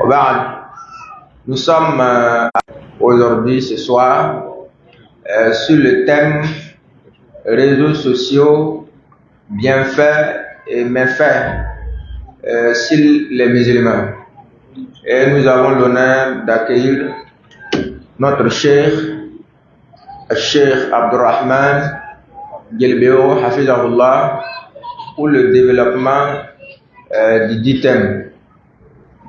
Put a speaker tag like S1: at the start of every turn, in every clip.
S1: Obad, nous sommes aujourd'hui, ce soir, sur le thème réseaux sociaux, bienfaits et méfaits sur les musulmans. Et nous avons l'honneur d'accueillir notre Cheikh Abdurrahman Gelbeo Hafizahullah pour le développement du dit thème.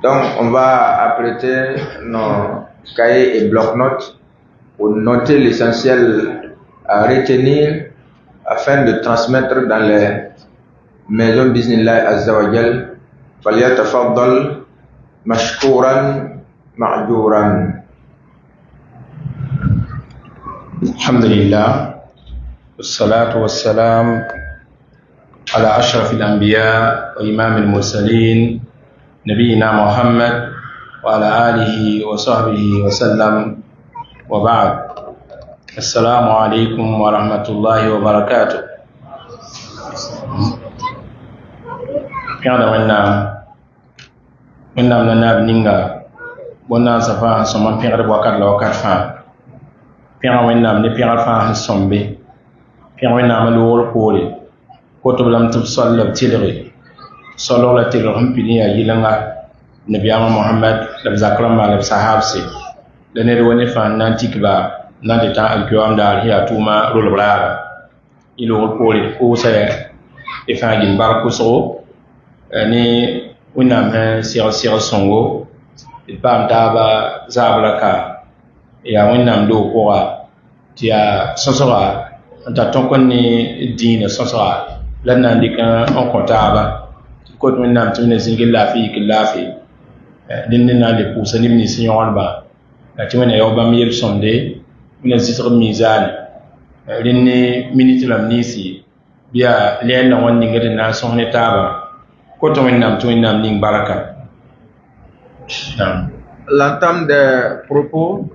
S1: Donc, on va apprêter nos cahiers et bloc-notes pour noter l'essentiel à retenir afin de transmettre dans les maisons Bismillah Azza wa Jal. Falyatafaddal mashkouran ma'jouran.
S2: Alhamdulillah, wassalatu wassalam ala ashrafil anbiya wa imamil mursalin نبينا محمد وعلى آله وصحبه وسلم وبعد السلام عليكم ورحمة الله وبركاته. Piada wennam na nab ninga bonna safa soman piada wakat la wakat fa piada wennam ne piada fa sombe piada wennam lo wol kore ko to lam tub sallab tilri solo la tilo hampini ya yilanga nabiyama Muhammad la zakram malab sahabsi la ne woni fa nantikba nan de ta alkiwam dal hiya tuma rul brara ilo poli ko sa e fa gin barko so ni unam ha sir songo il pam daba zabraka ya unam do ko wa tia sosora anta tonkon ni dina sosora lan nan dika on kontaba ko to nam tune singil lafi kilafi dinne na le pousa ni ni sinyon ba la timene yo bam yel sonde ni zitr mizan dinne minute lam nisi biya len na wonni ngade na sonne taba ko to nam tune nam ning baraka.
S1: L'entame des propos,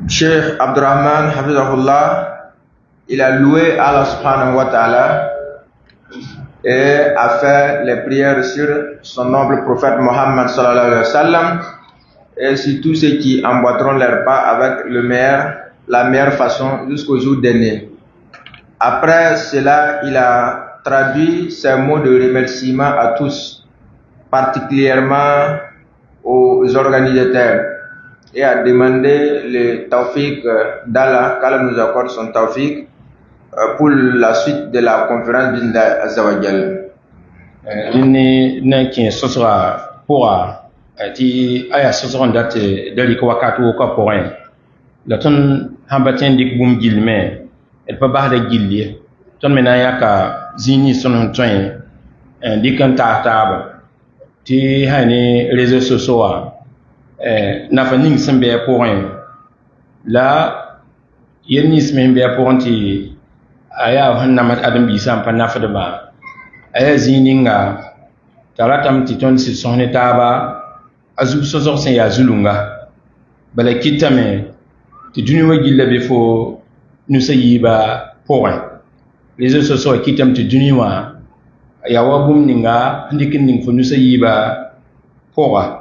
S1: Cheikh Abdurrahman Hafizahullah, il a loué Allah subhanahu wa ta'ala et a fait les prières sur son noble prophète Mohammed sallallahu alayhi wa sallam et sur tous ceux qui emboîteront leurs pas avec la meilleure façon jusqu'au jour dernier. Après cela, il a traduit ses mots de remerciement à tous, particulièrement aux organisateurs, et a demandé le tawfiq d'Allah, qu'Allah nous accorde son tawfiq pour la suite de la conférence d'Inda Azawajal.
S2: Ni qui sosra pour ti aya sosra date dali ko wakati ko point la ton hambaten dik bum gilme el pa ba da gilli ton mena yaka zini son ton dikan ta ti hani réseaux sociaux na fa ning sembe point la yenni sembe point ti aya hanna mat adam bi sam pa nafada ba aya zininga taratam ti ton si sonne taba azu sosor sen ya zulunga bala kitame ti duni wagi labe fo nusayiba point les autres so kitam ti duni wa ya wabum ninga ndikin ning fo nusayiba point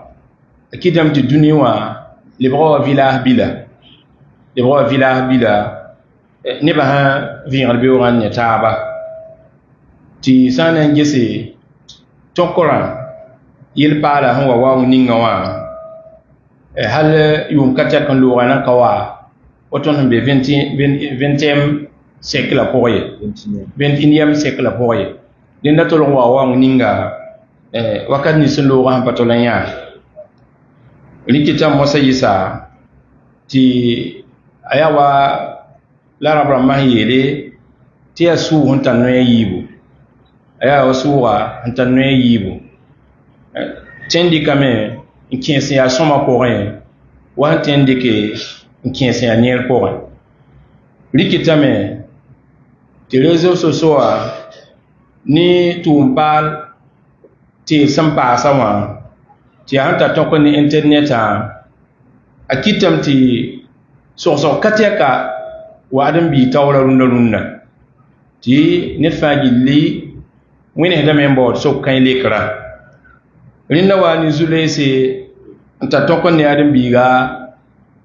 S2: kitam ti duni wa le bro villa bila ne ba ha vingar be oran ne taba ti sanan gese tokora yil pala han wa ninga wa hal yum katia kan lo wana kawa oton be 20e siècle poye 21e siècle poye dinda to lo wa ninga wakat ni sun lo ran patolanya likita mosayisa ti ayawa larabra mahiyele ti asu honta no yibu aya osuwa honta no yibu tendi kame inkiense ya soma koren wa tendi ke inkiense ya niel koren likitame ti réseaux sociaux ni tumpal ti sampa sawa ti hanta tonko ni internet akitam ti so kateka wa adam bi tawla runna ti net fa gilli wini da membo so kan lekra rinna wa ni zulay se nta tokon ne adam biga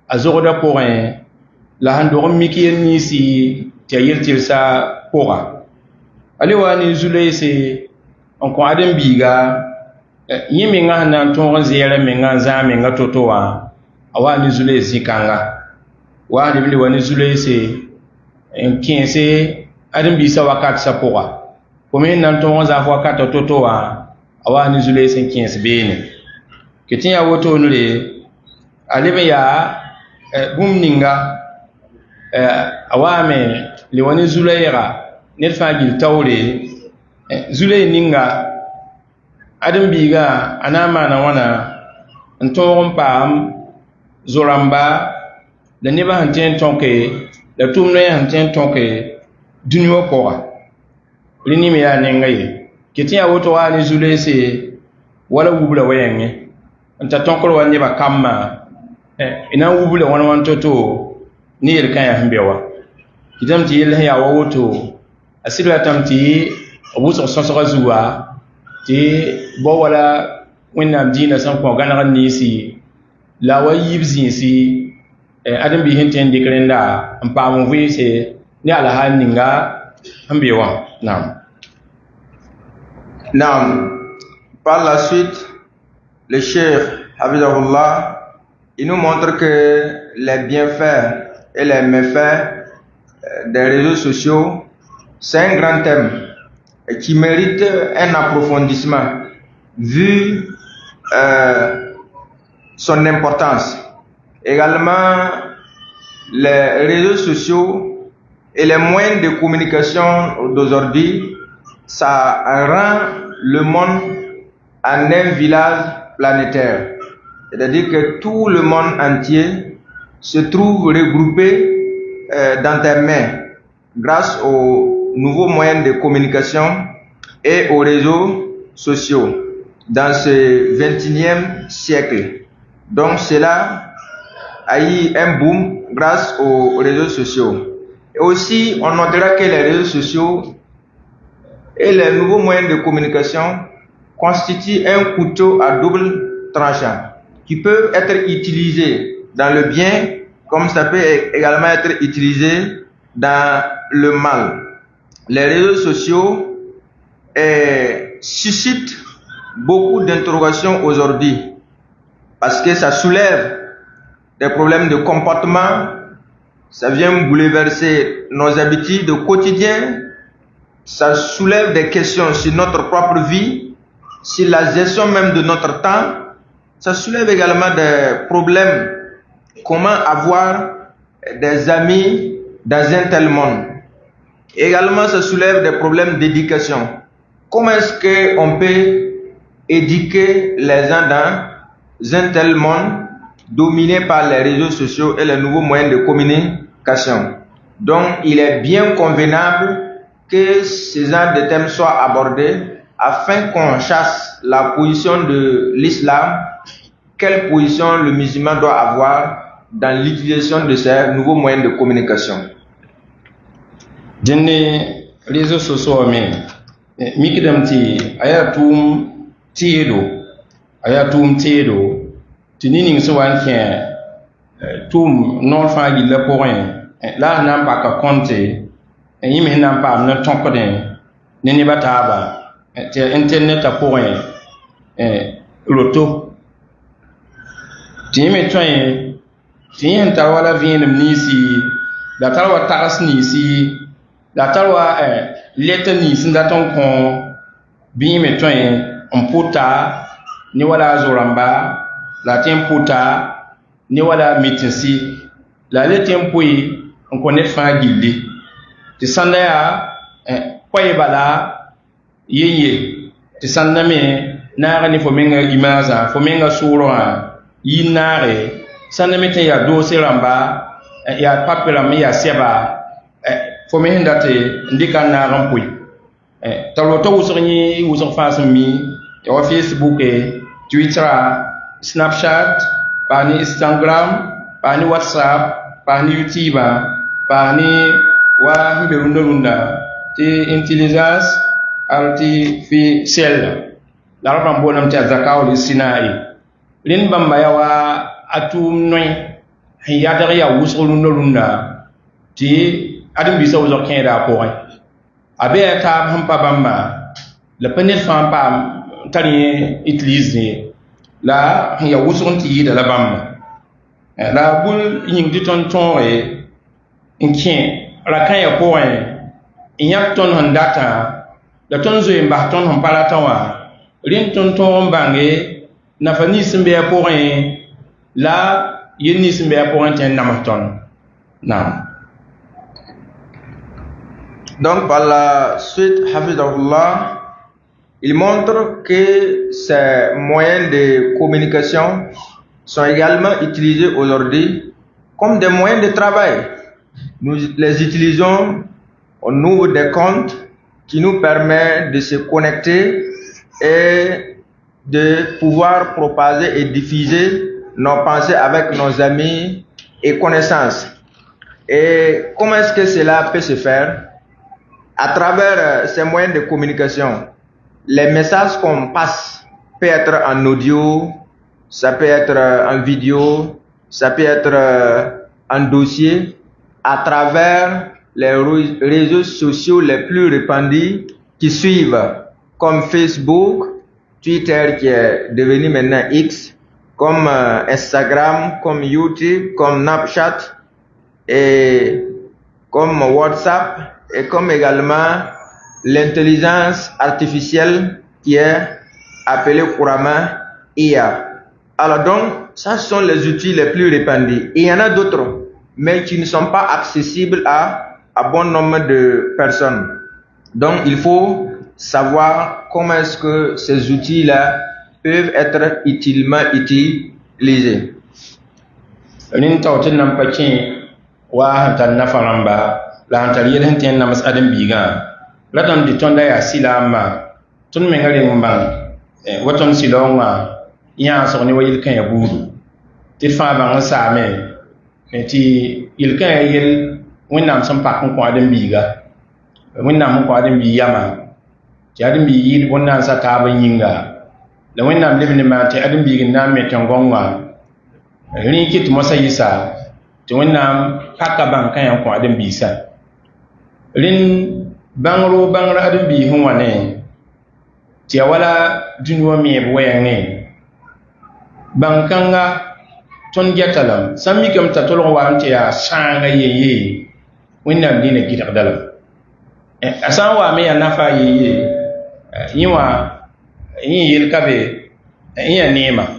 S2: azoda porin la hando miki ni si tayirtir sa pora ali wa ni zulay se on ko adam biga yimi nga nan ton ziyara mi nga za mi nga totowa awa ni zulay si kanga wa ni wa ni zulay se en 15 adam bi sa wakat sa pora comme nan ton za wakat totowa awa ni zulay se 15 bene ketin ya woto nule alibe ya bum ninga awame li wani zulayra net fagil tawle zulay ninga adam biga anama na wana ntoron pam zoramba da neba hanten tonke da tumne hanten tonke dunyo pora lini me ya ningaye ketin ya woto wa ni zulay se wala wubula wayenge nta tonkolo wa neba kamma ina wubula wana wantoto ni yel kan ya himbewa kitam ti yel ya woto asibla tamti obuso sonso zuwa ti bo wala wonna dina san ko ganaran ni si la wa yibzi si adam bi hinten dikrenda ampamu wi se ni ala haninga himbewa
S1: naam par la suite le cheikh Hafizahullah, il nous montre que les bienfaits et les méfaits des réseaux sociaux, c'est un grand thème qui mérite un approfondissement vu son importance. Également, les réseaux sociaux et les moyens de communication d'aujourd'hui, ça rend le monde en un village planétaire. C'est-à-dire que tout le monde entier se trouve regroupé dans tes mains grâce aux nouveaux moyens de communication et aux réseaux sociaux dans ce 21e siècle. Donc cela a eu un boom grâce aux réseaux sociaux. Et aussi, on notera que les réseaux sociaux et les nouveaux moyens de communication constituent un couteau à double tranchant qui peut être utilisé dans le bien comme ça peut également être utilisé dans le mal. Les réseaux sociaux suscitent beaucoup d'interrogations aujourd'hui parce que ça soulève des problèmes de comportement, ça vient bouleverser nos habitudes quotidiennes, ça soulève des questions sur notre propre vie, sur la gestion même de notre temps. Ça soulève également des problèmes. Comment avoir des amis dans un tel monde. Également, ça soulève des problèmes d'éducation. Comment est-ce qu'on peut éduquer les gens dans un tel monde dominé par les réseaux sociaux et les nouveaux moyens de communication? Donc, il est bien convenable que ces genres de thèmes soient abordés afin qu'on chasse la position de l'islam, quelle position le musulman doit avoir dans l'utilisation de ces nouveaux moyens de communication.
S2: Jenne réseaux sociaux mais mikidamti ayatum tiedo tinini so wan kien tum non fa gi la point la nan ba ka compte yimi nan pa na tonkoden nini bataba te internet a point loto timi toy tin ta wala vienem nisi da tarwa taras nisi da tarwa leta nisi da ton kon bi me toy on puta ni wala zoramba la temputa ni wala mitisi la le tempui on connaît fa gilli ti sanda ya koy bala yeye ti sanda me na ni fo menga imaza fo menga suro yinare sanda me te ya do seramba ya papela me ya seba fo me ndate ndika na rampui talo to usoni uson fasmi ya Facebook Twitter Snapchat pani Instagram pani WhatsApp pani YouTube pani wa mbirunda ti intelligence artificielle la rabam bonam ta zakaul sinai lin bamba ya wa atum noy ya dar ya wusul no lunda ti adam bi saw zo ken da ko abe ta hampa bamba le penel fam pam tani utilise la ya wusul ti da la bamba la bul ying di ton ton e inkin la kan ya ko inyak ton handata la ton zo mba ton hon palata wa rin ton ton bange na fani simbe pour la yeni simbe pour ten namaton na.
S1: Donc par la suite Hafizahullah, il montre que ces moyens de communication sont également utilisés aujourd'hui comme des moyens de travail. Nous les utilisons, on ouvre des comptes qui nous permettent de se connecter et de pouvoir propager et diffuser nos pensées avec nos amis et connaissances. Et comment est-ce que cela peut se faire? À travers ces moyens de communication, les messages qu'on passe peut être en audio, ça peut être en vidéo, ça peut être en dossier, à travers les réseaux sociaux les plus répandus qui suivent, comme Facebook, Twitter qui est devenu maintenant X, comme Instagram, comme YouTube, comme Snapchat, et comme WhatsApp, et comme également l'intelligence artificielle qui est appelée couramment IA. Alors donc, ça sont les outils les plus répandus. Et il y en a d'autres, mais qui ne sont pas accessibles à bon nombre de personnes. Donc, il faut savoir comment est-ce que ces outils-là peuvent être utilement utilisés.
S2: La antariel hentien namas adam biga latam di tonda ya silama tun me ngare mbang waton silonga ya so ni wayil kan ya budu ti fa bang sa me ti il kan yel wonnam sam pak ko adam biga wonnam ko adam bi yama ti adam bi yil wonnan sa ta ban yinga la wonnam lebni ma ti adam bi na me tangonga ri kit mosayisa ti wonnam pakka bang kan ya ko adam bi sa rin bangro bangra adam bi hunwane ti wala dunwa mi boyange bankanga ton getalam sami kam ta tolon wa amti ya sanga yeye winna dina gidak dalam asan wa me ya nafa yeye yiwa yin yel kabe yin nema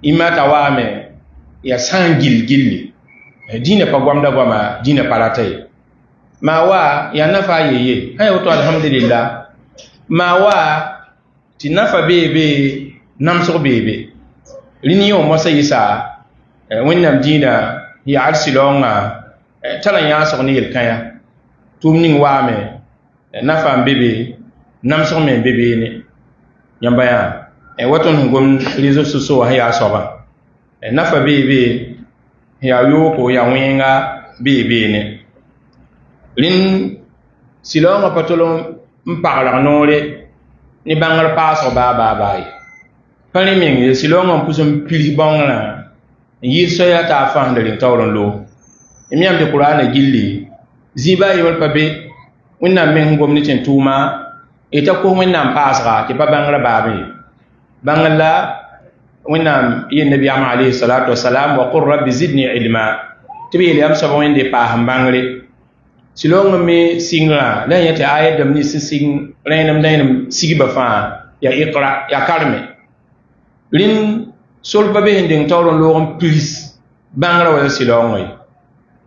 S2: imata wa me ya sangil gilli dina pa gwamda gwama dina paratai ma wa ya nafa yeye hayo to alhamdulillah ma wa ti nafa bebe namso bebe liniyo mo sayisa wonnam dina ya arsilonga tala ya so ni yelkaya tumning wa me nafa bebe namso me bebe ne yamba ya waton ngom rezo so ha ya soba nafa bebe ya yoko ya wenga bebe ne lin silonga patolon mpagla nore ni bangal paso ba pani ming silonga pusum pili bangla yi soya ta fande lin tawron lo imiam de qur'ana gilli ziba yol pabe wonna men ngom ni ten tuma eta ko wonna pasra ke pa bangla babe bangla wonna yin nabi alayhi salatu wassalam wa qur rabbi zidni ilma tibi li am sabon de pa hambangle silonga me singla la yati ayat dam ni sing renam dainam sigiba fa ya iqra ya karme lin sol babe hinding tawron logom plis bangra wala silonga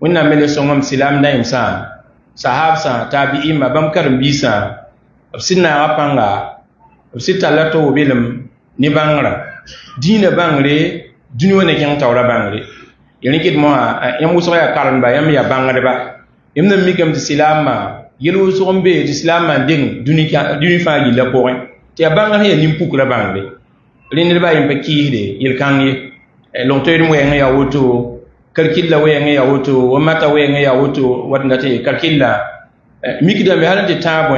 S2: wonna mele songam silam daim sa sahab sa tabi'in ma bam karam bisa sinna apanga sita lato bilim ni bangra dina bangre dunyo ne kan tawra bangre yani kid mo yam muso ya karan ba yam ya bangre ba yamna mikam ti silama yelu sombe ti silama ding duni fa gi la ko ti abanga he nim pukra bangbe rin ba yim pakide yel kangi longtoy mo ya woto kalkilla we ya woto wa mata we ya woto wadna te kalkilla mikida me halante tabo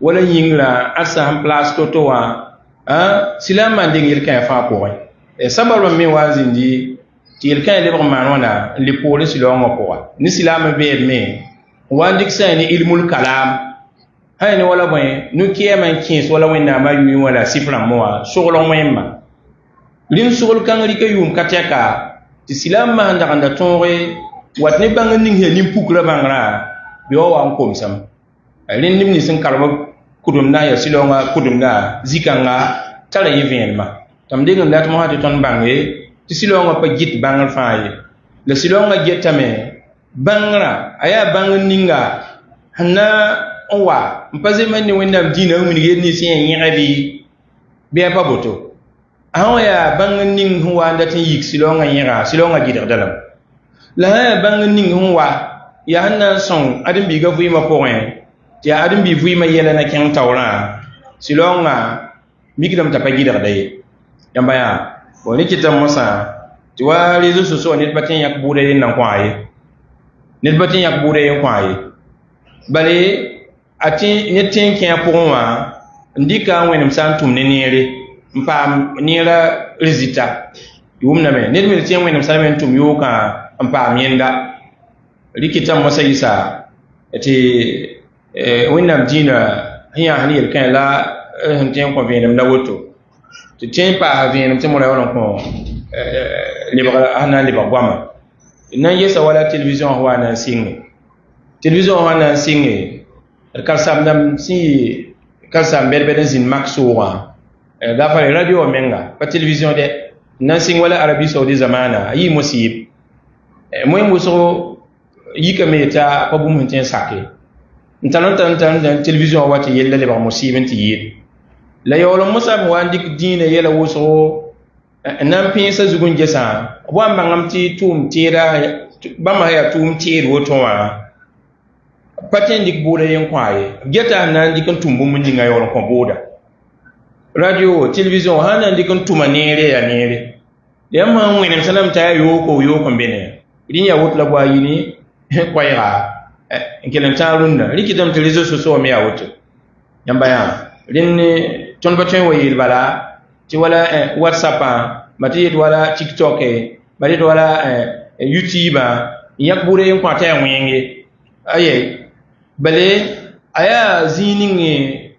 S2: wala yingla asa en place to wa silam man ding yel kan fa ko e sabalo mi wazindi ti yel kan le man wana li pole silom ko ni silam be me wandik sa ni ilmul kalam hay ni wala boy nu kiyaman kins wala wena ma yu wala sifra mo sogolo moyma lin sogol kan ri ka yum kateka ti silam ma handa tonre wat ne bang ning he nim pukra bangra biyo wa kom sam lin nim ni sin karba kudum na ya silonga kudum na zikanga tala yivenma tam dingam dat mo hati ton bangé ti silonga pa git bangal faaye le silonga getame bangra aya bang ninga hanna owa mpaze man ni wendam dina mu ni ni sin yirabi be pa boto awaya bang ning huwa ndatin yik silonga yira silonga gidar dalam la bang ning huwa ya hanna son adin bi ga fuima point ya adin bi fuima yela na kan tawra silonga mikidam ta pagidar dai yamba ya woni kitam musa ti wa rezo so ne batin yak bude nan kwaye ne batin yak bude kwaye bale ati ne tin ken pourwa ndika wenim santum ne nere mpam nira rizita yumna me ne mi tin wenim santum yoka mpam yenda rikitam musa isa ati wennam dina hiya hanil kan la tin ko venam la woto ti tin pa venam tin mo la won ko libra ana libra gwama nan yesa wala television wa na singi television wa na singi kalsam nam si kalsam berbeden zin maksuwa da fa radio menga pa television de nan sing wala arabi saudi zamana yi musib moy muso yika meta pa bu mun tin sake ntanon tan television wati yella le ba musibin ti yid la yolo musa mo wandik diine yela wuso nan pinsa zugun gesa wa mangam ti tum tira bama ya tum tir woto wa paten dik boda yen kwaye geta nan dik tumbu mun dinga yolo ko boda radio television hana dik tuma nere ya nere yamma ngene salam ta yoko mbene dinya wotla gwa yini kwayra ngelen tarunda rikidam te réseaux sociaux mi awto yamba ya rinni ton batwen wayil bala ti wala whatsapp mati wala tiktok mati wala youtube yak bure en kwata ya mwenge aye bale aya ziningi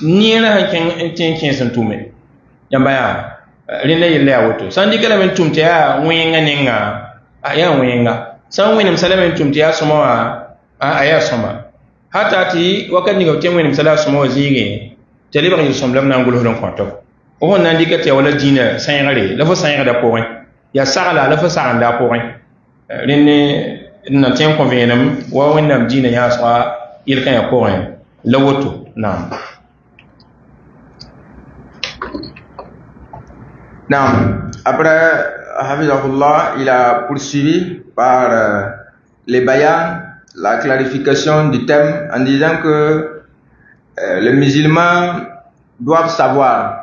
S2: niena hanken tenken santume yamba ya rinne yelle awto sandi kala men tumte ya mwenga nenga aya mwenga san wenem salamen tumte ya somawa aya soma hata ti wakati ngo temwe ni sala soma wazige teliba ni som lam nangul hodon kwato o nan dikati wala dina sayngare la fa sayngare da ko ya sagala la fa saganda ko rene na tem ko venam wa wonnam dina ya sa il kan ya ko la woto nam
S1: après Hafizahullah il a poursuivi par les bayans, la clarification du thème en disant que les musulmans doivent savoir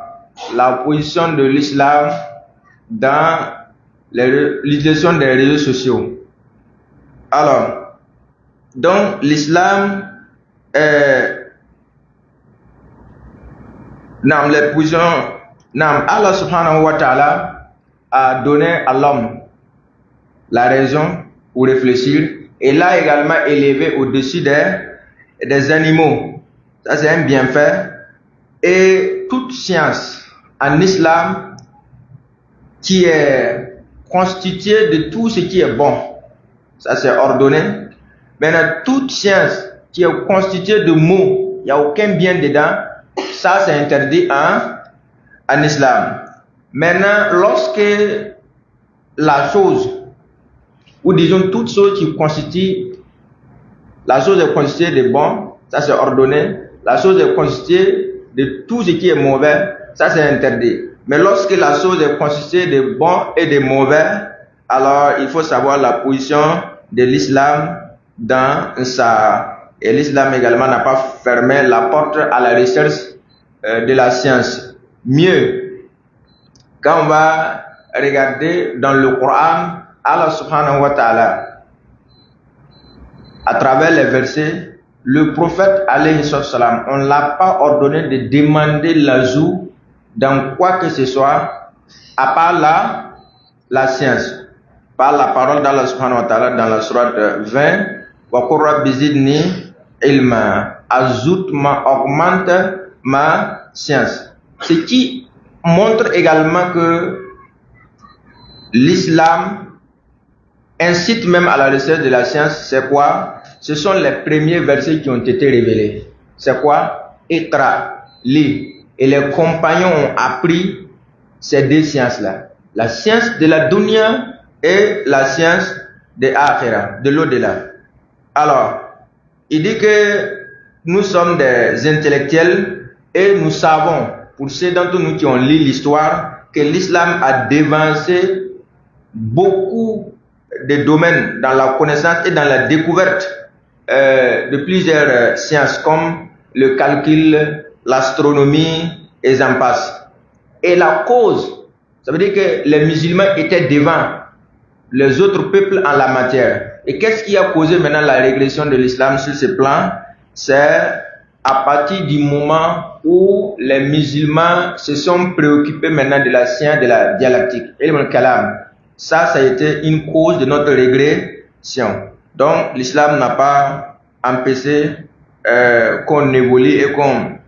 S1: la position de l'islam dans l'utilisation des réseaux sociaux. Alors, donc l'islam les positions, Allah subhanahu wa ta'ala a donné à l'homme la raison pour réfléchir et l'a également élevé au-dessus des animaux. Ça c'est un bienfait. Et toute science en islam qui est constituée de tout ce qui est bon, ça c'est ordonné. Maintenant, toute science qui est constituée de mots, il n'y a aucun bien dedans, ça c'est interdit en islam. Maintenant, lorsque la chose, ou disons toute chose qui constitue, la chose est constituée de bon, ça c'est ordonné. La chose est constituée de tout ce qui est mauvais, ça c'est interdit. Mais lorsque la chose est constituée de bon et de mauvais, alors il faut savoir la position de l'islam dans ça. Et l'islam également n'a pas fermé la porte à la recherche de la science. Mieux, quand on va regarder dans le Coran, Allah subhanahu wa ta'ala, à travers les versets, le prophète alayhi salam, on ne l'a pas ordonné de demander l'ajout dans quoi que ce soit, à part la science. Par la parole d'Allah subhanahu wa ta'ala dans la sourate 20, wa qur rabbi zidni ilma, augmente ma science. Ce qui montre également que l'islam incite même à la recherche de la science. C'est quoi? Ce sont les premiers versets qui ont été révélés. C'est quoi? Iqra, lis. Et les compagnons ont appris ces deux sciences-là. La science de la dunya et la science de l'akhirah, de l'au-delà. Alors, il dit que nous sommes des intellectuels et nous savons, pour ceux d'entre nous qui ont lu l'histoire, que l'islam a dévancé beaucoup de domaines dans la connaissance et dans la découverte de plusieurs sciences comme le calcul, l'astronomie et j'en passe. Et la cause, ça veut dire que les musulmans étaient devant les autres peuples en la matière. Et qu'est-ce qui a causé maintenant la régression de l'islam sur ce plan? C'est à partir du moment où les musulmans se sont préoccupés maintenant de la science de la dialectique, ilm al-kalam. Ça a été une cause de notre régression. Donc l'islam n'a pas empêché qu'on évolue et qu'on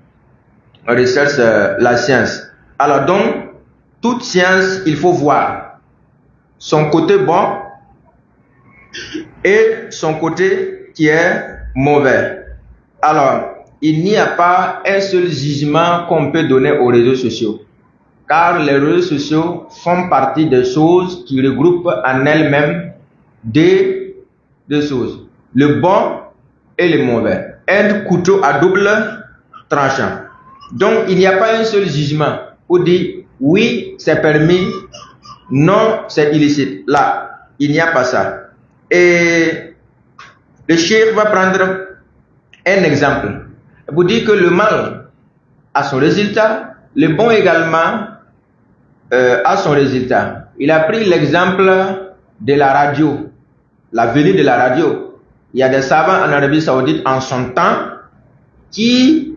S1: recherche la science. Alors donc, toute science, il faut voir son côté bon et son côté qui est mauvais. Alors, il n'y a pas un seul jugement qu'on peut donner aux réseaux sociaux, car les réseaux sociaux font partie des choses qui regroupent en elles-mêmes deux choses, le bon et le mauvais, un couteau à double tranchant. Donc il n'y a pas un seul jugement pour dire oui c'est permis, non c'est illicite. Là il n'y a pas ça. Et le cheikh va prendre un exemple pour dire que le mal a son résultat, le bon également a son résultat. Il a pris l'exemple de la radio, la venue de la radio. Il y a des savants en Arabie Saoudite en son temps qui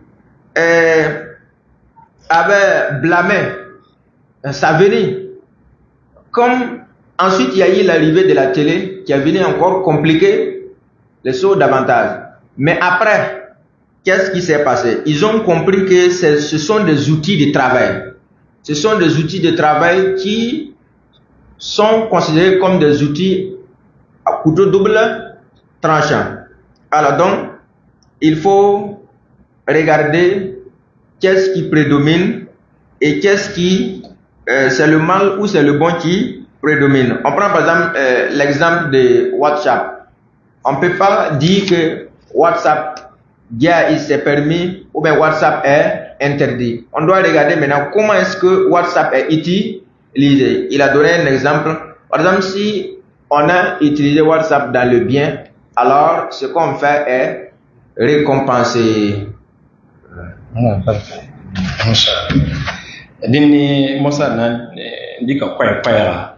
S1: avaient blâmé sa venue. Comme ensuite il y a eu l'arrivée de la télé qui a venu encore compliquer les choses davantage. Mais après, qu'est-ce qui s'est passé? Ils ont compris que ce sont des outils de travail. Ce sont des outils de travail qui sont considérés comme des outils à couteau double tranchant. Alors donc, il faut regarder qu'est-ce qui prédomine et qu'est-ce qui c'est le mal ou c'est le bon qui prédomine. On prend par exemple l'exemple de WhatsApp. On ne peut pas dire que WhatsApp il s'est permis ou bien WhatsApp est interdit. On doit regarder maintenant comment est-ce que WhatsApp est utilisé. Il a donné un exemple. Par exemple, si on a utilisé WhatsApp dans le bien, alors ce qu'on fait est récompenser.
S2: Dini Musa na dika kwaya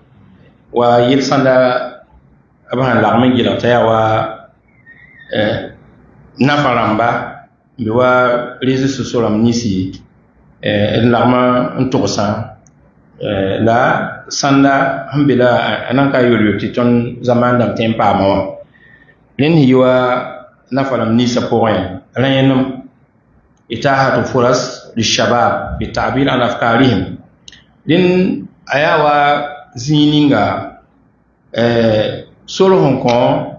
S2: wa yilsanda abahan lagmin gila taya wa nafaramba biwa réseaux sociaux lam nisi lagma ntosa la sanda hambila ananka yolo titon zaman dam tempa ma len hiwa nafaram nisa point alayenum itahatu furas للشباب بالتعبير عن أفكارهم لن أيوا زينينغا سولو هونكون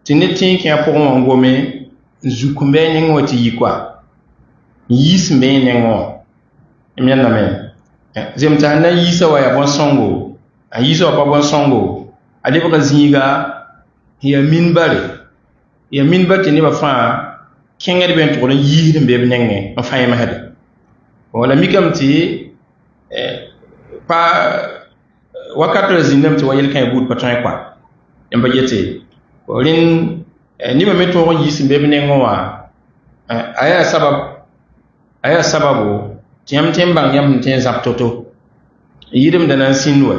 S2: تنتين كي أبوغو مغومي زوكمبي نينغو تييكوا يسمبي نينغو إميان نامي زمتانا يسا ويا بون سونغو يسا ويا بون سونغو أدبغا زينيغا هي منبالي تنبا فان kengere ben to yiri mbebe nenge on fayema hade wala mikamti pa wakato zinem to wayel kan bout patron kwa yamba yete wolin ni ma meto yisi mbebe nengo wa aya sababu tiam bang yam ten zap toto yirim dana sinwa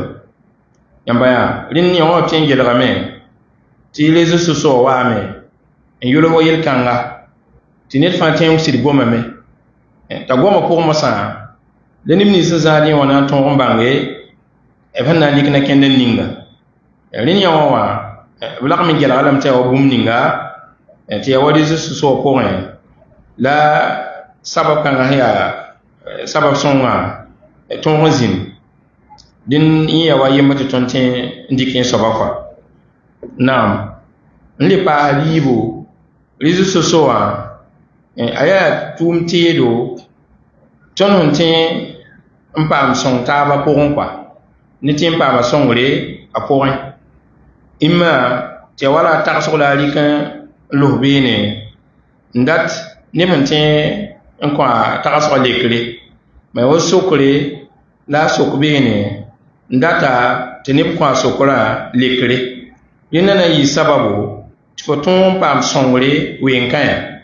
S2: yamba ya lin yo tengel game ti les sociaux wa me yolo wayel kanga tinet fantin sidi goma me ta goma pour mo sa le nim ni sa ni wana ton bange e fanna ni kana kenden ninga rin ya wa bulak min gela alam ta bum ninga ti ya wadi so ko la sabab kan ya sabab songa ton zin din iya wa yemma to tonte ndikin sobafa nam ndi pa libo rizu sosoa aya tumtedo tonon tin mpam son taba pokon kwa ni tin pa ma songre apon imma te wala taksola likan lohbene ndat ni mantin kwa taksola lekre mais wo sokre la sokbene ndata te ni kwa sokra lekre yina na yi sababu foton pam songre wenkan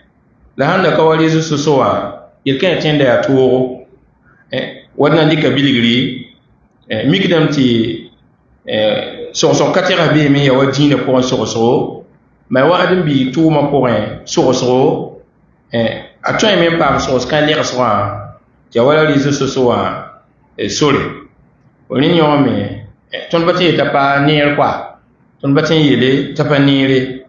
S2: la handa ka wali zu sosoa yelkan tende ya tuwo wadna ndika biligri mikdam ti so katira be mi ya wadina pour so mais wa adam bi tuuma pour so atoy même pam so kan lek so ya wala li zu sosoa sore woni nyome ton bati ta pa nier kwa ton bati yele ta pa niere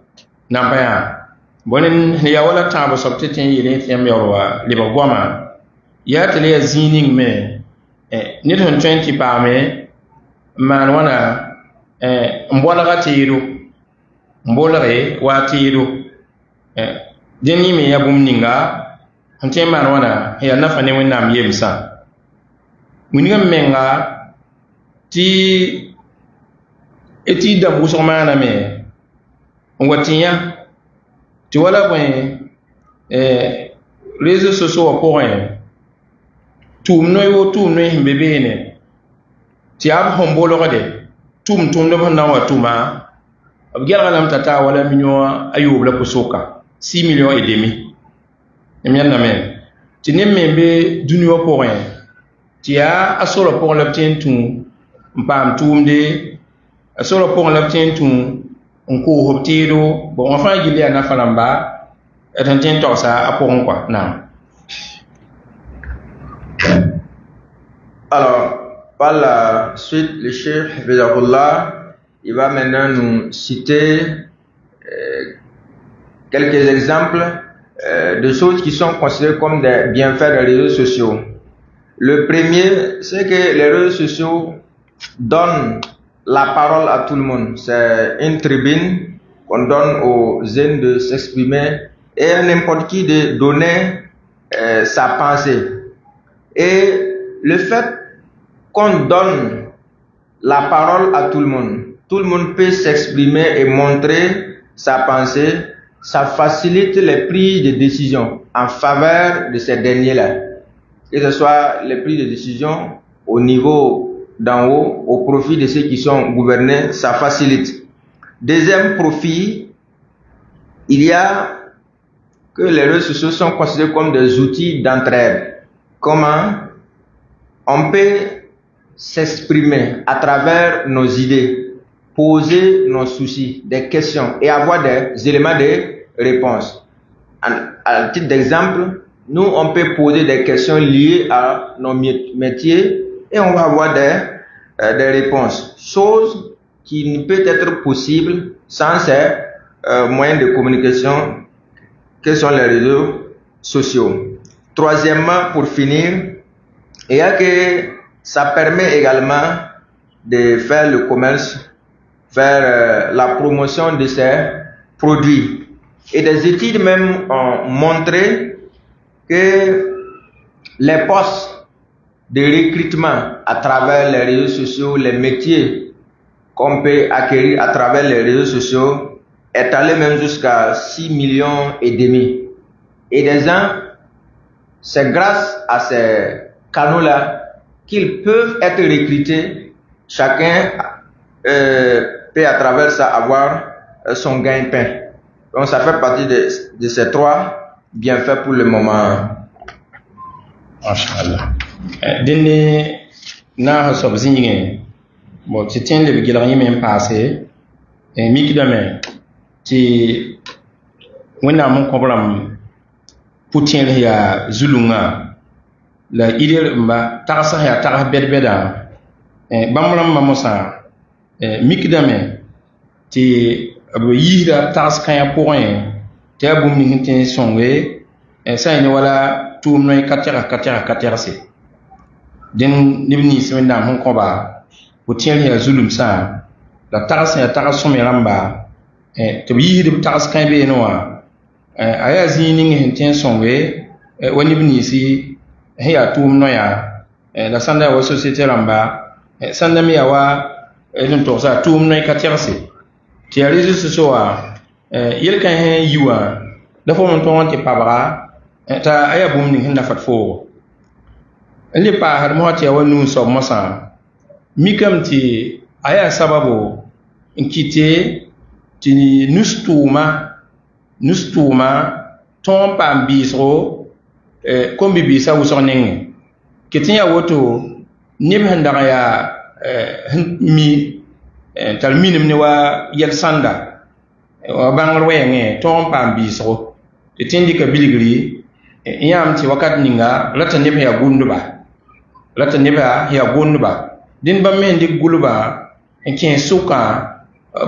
S2: nambaya bonen ya wala tabo sobte tin yele tiam yorwa liba goma ya tele zining me ni ton 20 pa me man wana mbola gatiru mbola re watiru deni me ya bumninga ante man wana ya nafa ne wonam yemsa muninga menga ti eti da buso mana me ngwatinya ti wala bwen réseaux sociaux pour tum noy bébé ne ti ab hombolo gade tum no na watuma ab gela tata wala minyo ayub la kusoka 6 millions et demi emyan na men ti ne membe dunio pour ti a asolo pour l'obtenir tout mpam tumde asolo pour l'obtenir tout nko hoptiro bon enfin gili ana falamba etantin to sa apon quoi non.
S1: Alors par la suite le cheikh Hafizahullah il va maintenant nous citer quelques exemples de choses qui sont considérées comme des bienfaits des réseaux sociaux. Le premier, c'est que les réseaux sociaux donnent la parole à tout le monde. C'est une tribune qu'on donne aux jeunes de s'exprimer et à n'importe qui de donner sa pensée. Et le fait qu'on donne la parole à tout le monde peut s'exprimer et montrer sa pensée, ça facilite les prises de décision en faveur de ces derniers-là. Que ce soit les prises de décision au niveau d'en haut, au profit de ceux qui sont gouvernés, ça facilite. Deuxième profit, il y a que les réseaux sociaux sont considérés comme des outils d'entraide. Comment on peut s'exprimer à travers nos idées, poser nos soucis, des questions et avoir des éléments de réponse. À titre d'exemple, nous on peut poser des questions liées à nos métiers et on va avoir des réponses. Chose qui ne peut être possible sans ces moyens de communication que sont les réseaux sociaux. Troisièmement, pour finir, il y a que ça permet également de faire le commerce, faire la promotion de ces produits. Et des études même ont montré que les postes de recrutement à travers les réseaux sociaux, les métiers qu'on peut acquérir à travers les réseaux sociaux est allé même jusqu'à 6 millions et demi. Et des gens, c'est grâce à ces canaux-là qu'ils peuvent être recrutés. Chacun peut à travers ça avoir son gain-pain. Donc ça fait partie de ces trois bienfaits pour le moment.
S2: Mashallah. Dini na hasob zinge bon ti tin le bigila yi men passé et miki dame ti wona mon kobram putin ya zulunga la idel mba tagsa ya tagha bedbeda bamram mamosa mikdame ti abu yida tags kan ya point ti abum ni hintin songe sa ni wala tum noy katira se den nibni semenda hon ko ba ko tiel ya zulum sa la tags ya tags so miramba to yida tags kan be no wa aya zini hintin songe wani bni si ya tum no ya la sanda wa société ramba sanda mi yawa elin to sa tum noy katira se ti ya réseaux sociaux yel kan he yiwa da fo mon ton ti pabra ta aya bum ni hinda fat fo li pa har mo ti wonu so mosa mikam ti aya sababu inkite ti nustuma ton pam bisro kombi bisa usone kitin ya woto nim handa ya mi talminim ne wa yel sanda wa bangar wenge ton pam biso te tindi ka biligri yam ti wakat ninga lata ne ya gunduba din ba men dik guluba en ken suka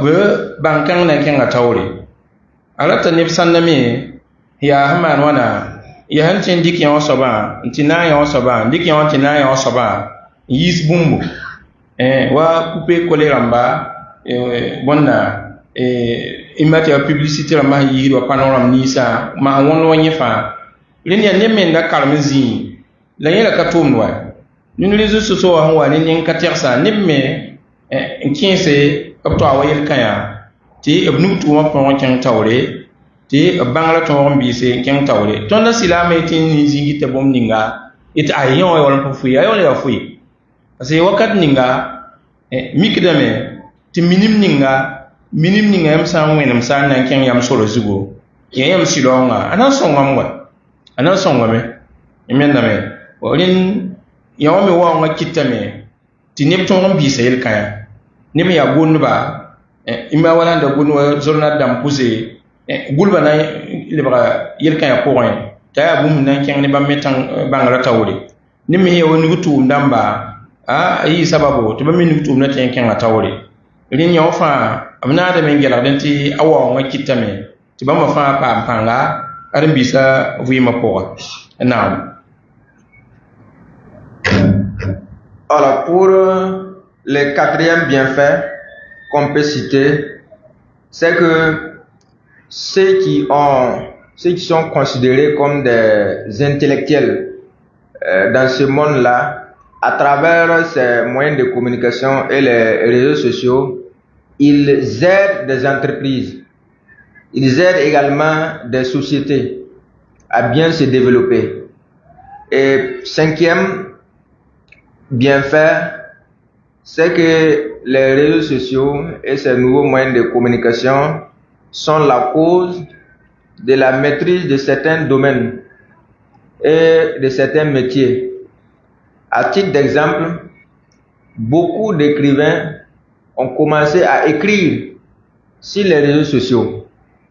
S2: be bankan na ken atawre alata ne sanda me ya haman wana ya hantin dik yan soba ntina yan soba dik yan ntina yan soba yis bumbu wa couper coller ramba bonna imati ya publicité la mahi wa panoram nisa ma won wonye fa linya ne men da karmizi la yela ka tumwa ni réseaux sociaux wa ni katersa ne me nkinse to awayel kaya ti ibnu tuma pon kan tawre ti bangla to rombi se kan tawre ton da silama tin ni zingi te bom ninga it ayon wala po fuya ayon ya fuyi parce que wakat ninga mikdame ti minim ninga yam sa wenam sa nan ken yam solo zugo yam silonga anan songa me imen name olin yawme wa nga kitame ti neb ton bi sel kaya neb ya gonba imba wala nda gonwa zorna dam kuse gulba na libra yel kaya point ta ya bum nan ken ne ba metan bangala tawri nim he woni gutu ndamba yi sababu to ba min gutu na ten ken atawri rin yaw fa amna da men gela den ti awa nga kitame ti ba ma fa pa panga arin bisa wi ma po na.
S1: Alors pour le quatrième bienfait qu'on peut citer, c'est que ceux qui sont considérés comme des intellectuels dans ce monde-là, à travers ces moyens de communication et les réseaux sociaux, ils aident des entreprises, ils aident également des sociétés à bien se développer. Et cinquième bienfait, c'est que les réseaux sociaux et ces nouveaux moyens de communication sont la cause de la maîtrise de certains domaines et de certains métiers. À titre d'exemple, beaucoup d'écrivains ont commencé à écrire sur les réseaux sociaux,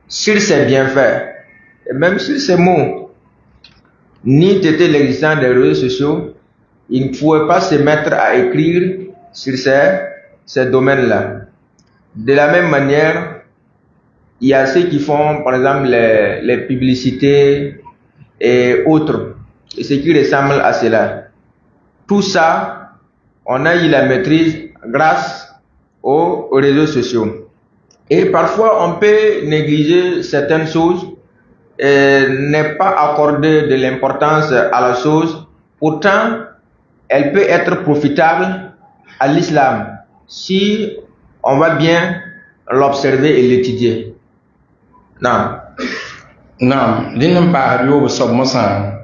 S1: sur ces bienfaits, et même sur ces mots. Ni était l'existence des réseaux sociaux, ils ne pouvaient pas se mettre à écrire sur ces domaines-là. De la même manière, il y a ceux qui font, par exemple, les publicités et autres, et ce qui ressemble à cela. Tout ça, on a eu la maîtrise grâce aux réseaux sociaux. Et parfois, on peut négliger certaines choses et ne pas accorder de l'importance à la chose. Pourtant, elle peut être profitable à l'islam si on va bien l'observer et l'étudier. Non.
S2: Non, dinam pa yo so mosa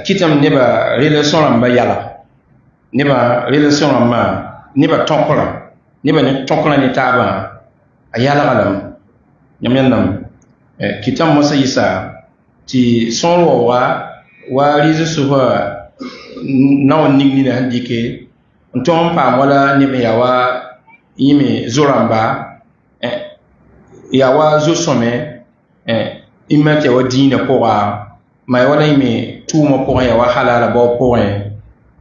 S2: kitam neba relation amba yala. Neba relation amba neba tonkola. Neba ne tonkola ni taba ayala galam. Nyamyanam kitam mosa isa ti sonro wa rizu suwa na nigni na handike ntom pa wala neba yawa yime zoramba yawa zo some imate wa dina poa mai wala ime tuma poa ya wa halala ba poa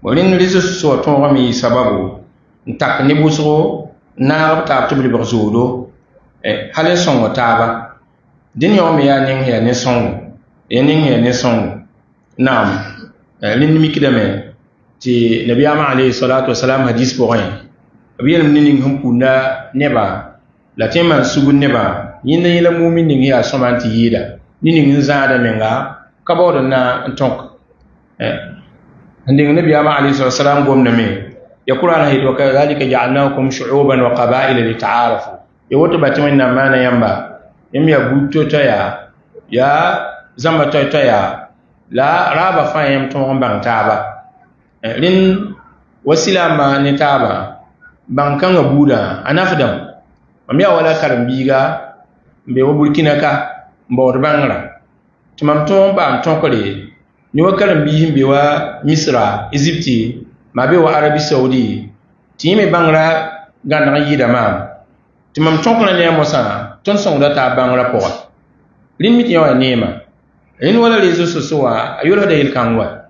S2: bolin rizo so to mi sababu ntak ni busro na ta to bi berzodo hale songo taba din yo mi ya ning ya ne songo ning ya ne songo nam lin mi kidame ti nabiyama alayhi salatu wassalam hadis porin abiyam ning hum punda neba la tema sugun neba yinda yila mu'min ning ya somanti yida ning zada menga kabodo na ntonk nding nabiyama alayhi salatu wassalam gomna me ya qur'an haydo kadhalika ja'alnakum shu'uban wa qaba'ila lita'arafu ya woto batimin na mana yamba ya buto toya ya zamba toya la raba fa yam ton bang taba lin wasila ma ne taba bang kan buda anafdam amya wala karambiga mbe wo burkina ka mbor bangra timam ton ba ton ko le ni wa karambi mbe wa misra egypte mabe wa arabi saudi timi bangra ganda yida ma timam ton ko le mosa ton son data bangra po limit yawa nema in wala rezo sosowa ayola da il kangwa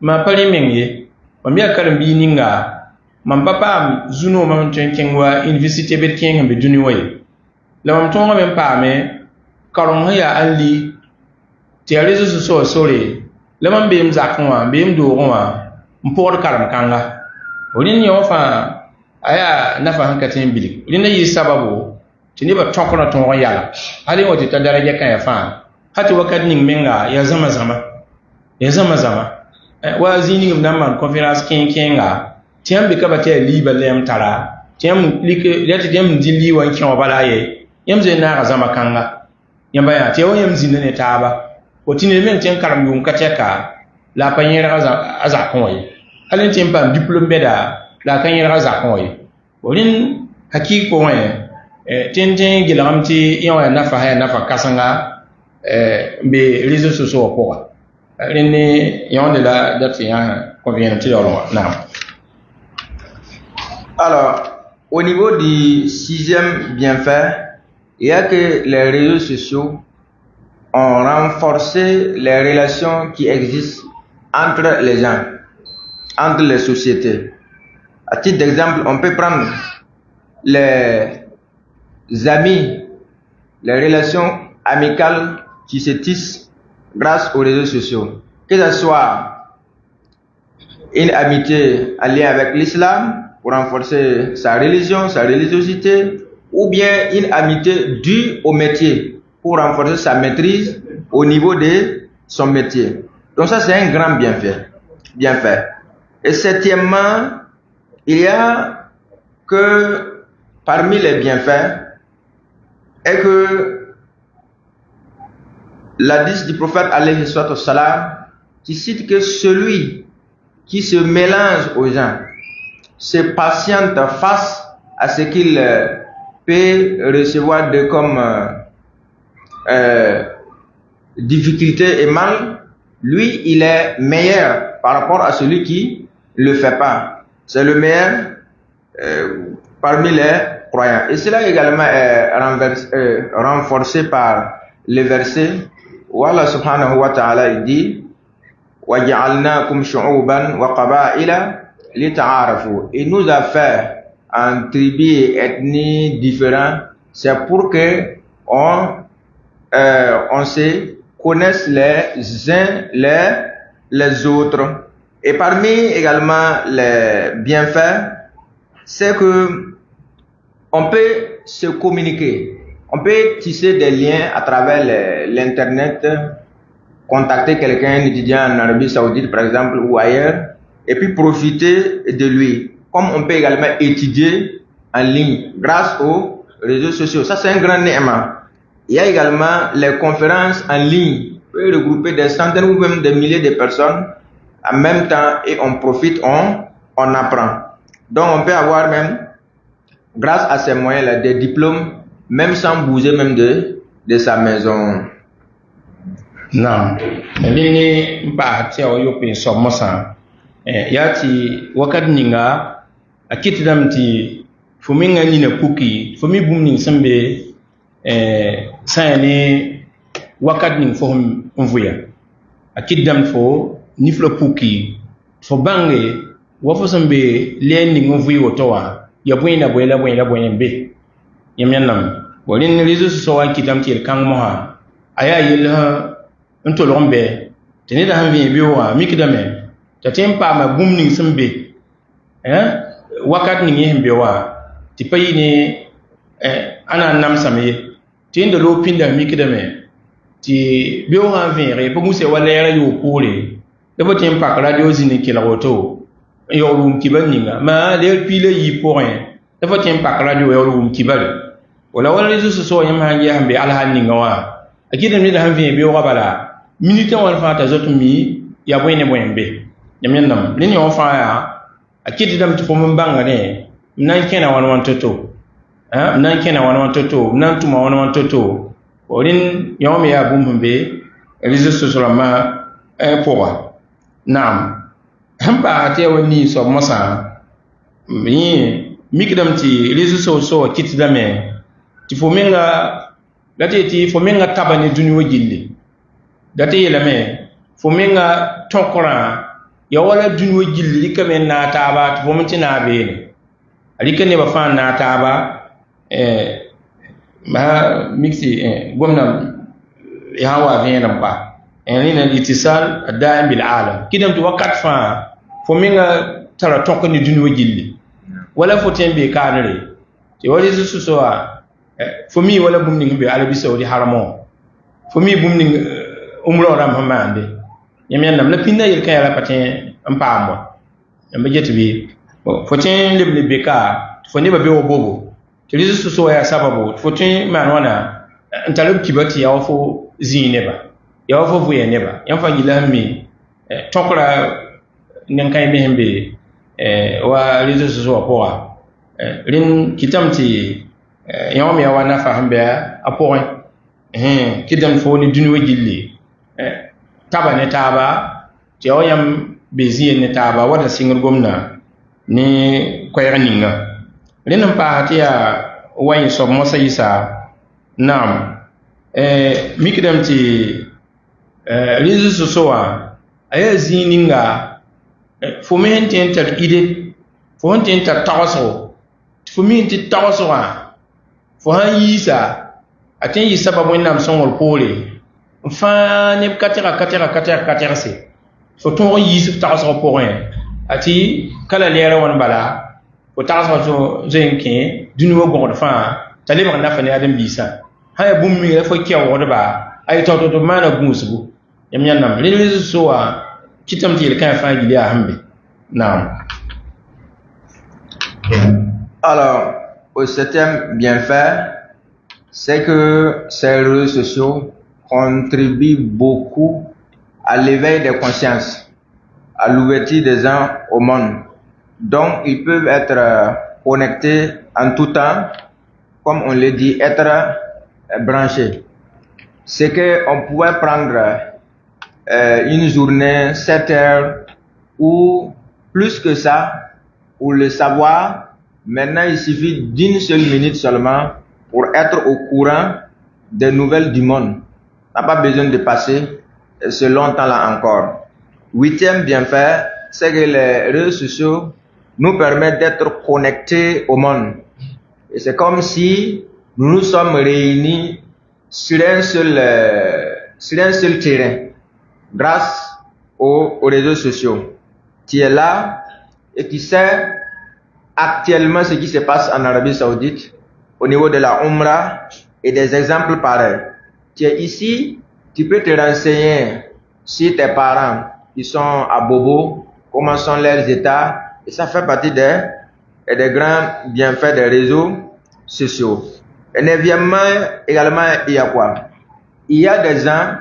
S2: ma pali mengi mambia karambi ninga mam papa zuno mam tenkengwa university bet kenga be duni way la mam tonga men pame karon ya ali ti rezo soso sore la mam be mzakwa be mdogonwa mpor karam kanga olin yo fa aya nafa hankatin bilik olin yi sababu tini ba tonkona tonga yala ali wati ta daraja kan ya fa hati wakat ning menga ya zama zama wa zini ngam man conference kenga tiam be kabata liba lem tara tiam like lati dem dili wan kyan bala ye yam ze na zama kanga yamba ya te won yam zinde ne taba o tini men tiam karam yum kateka la panyera aza koy halin tiam pam diplôme beda la kanyera aza koy bolin hakiko wen tintin gilamti yawa nafa haya nafa kasanga mbe réseaux sociaux pour rene yon de la date ya convient de non.
S1: Alors au niveau du 6e bienfait, il y a que les réseaux sociaux ont renforcé les relations qui existent entre les gens, entre les sociétés. À titre d'exemple, on peut prendre les amis, les relations amicales qui se tissent grâce aux réseaux sociaux. Que ce soit une amitié en lien avec l'islam pour renforcer sa religion, sa religiosité, ou bien une amitié due au métier pour renforcer sa maîtrise au niveau de son métier. Donc ça c'est un grand bienfait. Et septièmement, il y a que parmi les bienfaits est que l'hadith du prophète alayhi salam qui cite que celui qui se mélange aux gens, se patiente face à ce qu'il peut recevoir de comme difficulté et mal, lui il est meilleur par rapport à celui qui le fait pas. C'est le meilleur parmi les croyants. Et cela également est renforcé par le verset où Allah subhanahu wa ta'ala dit وَجَعَلْنَاكُمْ شُعُوبًا وَقَبَائِلًا لِتَعَارَفُوا. Il nous a fait en tribus et ethnies différents, c'est pour que on se connaisse les uns les autres. Et parmi également les bienfaits, c'est que on peut se communiquer. On peut tisser des liens à travers l'internet, contacter quelqu'un, un étudiant en Arabie Saoudite par exemple ou ailleurs, et puis profiter de lui. Comme on peut également étudier en ligne grâce aux réseaux sociaux. Ça c'est un grand ni'ma. Il y a également les conférences en ligne, qui peuvent regrouper des centaines ou même des milliers de personnes en même temps et on profite, on apprend. Donc on peut avoir même, grâce à ces moyens-là, des diplômes même sans bouger même de sa maison.
S2: Non. Lini ba tia o yope so mosa. Yati wakat ninga akiti damti fuminga ni na kuki, fumi bumni sembe sayani wakat ning fo mvuya. Akiti dam fo niflo puki fo bange wa fo sẽn be leen ning n vɩɩ woto wã ya bõe be yãmb yãnname wa rẽnd réseau sociaux wã n kɩtame tɩ yel-kãng mosã a yaa yell n tolg n bɛ tɩ neda sẽn vẽe be wã mikdame t'a tõe n paama bũmb ning sẽn be wakat ning yẽ sẽn be wã tɩ pa yɩ ne a na n namsame ye tɩ yẽnda loog pĩnda mikdame tɩ beoog sã n vẽege pa gũse wa lɛɛra yoog poore la pa tõe n pak radio zĩnd n kelg woto n yaool wʋm kibar ninga ma leer piila yi pʋgẽ la fa tõe n pak radio yaool wʋm kibare wala wala réseau sociaux yãmb sãn yaa sẽn be alhal ninga wã a kɩtame ned sẽn vẽe beoogã bala minitã wãn fãa t'a zoto mi yaa bõe ne bõe n be yãmb yẽnname rẽnd yã wã fãa yaa a kɩtdame tɩ fo m bãngre m na n kẽna wãn to-to m na n kẽna wãn to-to m na n tʋma wãn to-to rẽnd yã wã me yaa bũmb sẽn be réseau sociaux rãmbã pʋga naam sẽn paasa tɩ ya wa nii soab mosã yẽ mikdame tɩ réseau sociaux wã kɩtdame tɩ fo menga la tɩ tɩ fo menga taba ne dũni wã gilli da tɩ yeelame fo menga tõkrã ya wala dũni wã gilli rɩkame n naag taaba tɩ fo me tɩ naag beene a rɩka nebã fãa n naag taaba mixi gomna yaa wa vẽenem pa rẽna litisal daim bil alam kɩdame tɩ wakat fãa fo menga tara tõk ne dũni wã gilli wala fo tõe n bee kaanre tɩ wa réseau sociaux wã fo mi wala bũmb ning be Arabi Saudi haramo fo mi bũmb ning umra ram sẽn maande yãmb yãnname la pĩnda yel-kã yaa la pa tõe n paam wa yãmb get bɩ fo tõe n leb ne beka tɩ fo nebã be wa bobo tɩ réseau sociaux wã yaa sababu tɩ fo tõe n maan wãna n tar b kiba tɩ yaa wa fo zĩig neba yaa wa fo vʋya neba yãmb fãa yɩla sẽn mi tõkra nin-kãe me sẽn be wa réseau sociaux wã pʋga rẽnd kɩtame tɩ yã wã me ya wa nafa sẽn be a pʋgẽ kɩdame fo ne dũni wã gilli taba ne taaba tɩ ya wa yãmb be zĩyel ne taaba wata sɩngr gomna ne koɛɛg ninga rẽnd n paasa tɩ yaa wa yẽ soab mosã yɩsa naam mikdame tɩ réseau sociaux wã a yaa zĩig ninga fo me sẽn tɩ n tar ide fo sẽn tɩ n tar tagsgo tɩ fo mi n tɩ tagsgã fo sãn yiisa a tõe n yɩ sabab wẽnnaam sõngr poore n fãa neb ka tɛgse fo tõog n yiis f tagsg pʋgẽ a tɩ kala lɛɛra wãn bala fo tagsg zoe n kẽ dũni wã gõgd fãa t'a lebg n nafa ne ãdem-biisã sã ya bũmb ming la fo kɛoogdba a yɩ tao tɩ b maana gũusgu yãmb yãnname rẽnd réseau sociaux wã kɩtame tɩ yel-kãyã fãa gil yaa sẽn be naam.
S1: Alors, au septième bienfait, c'est que ces réseaux sociaux contribuent beaucoup à l'éveil des consciences, à l'ouverture des gens au monde. Donc, ils peuvent être connectés en tout temps, comme on le dit, être branchés. C'est qu'on pouvait prendre une journée, 7 heures, ou plus que ça, pour le savoir. Maintenant, il suffit d'une seule minute seulement pour être au courant des nouvelles du monde. On n'a pas besoin de passer ce long temps-là encore. 8e bienfait, c'est que les réseaux sociaux nous permettent d'être connectés au monde. Et c'est comme si nous nous sommes réunis sur un seul terrain grâce aux réseaux sociaux. Tu es là et tu sais actuellement ce qui se passe en Arabie Saoudite au niveau de la Umrah et des exemples pareils. Tu es ici, tu peux te renseigner sur tes parents qui sont à Bobo, comment sont leurs états, et ça fait partie des grands bienfaits des réseaux sociaux. Et neuvièmement, également, il y a quoi? Il y a des gens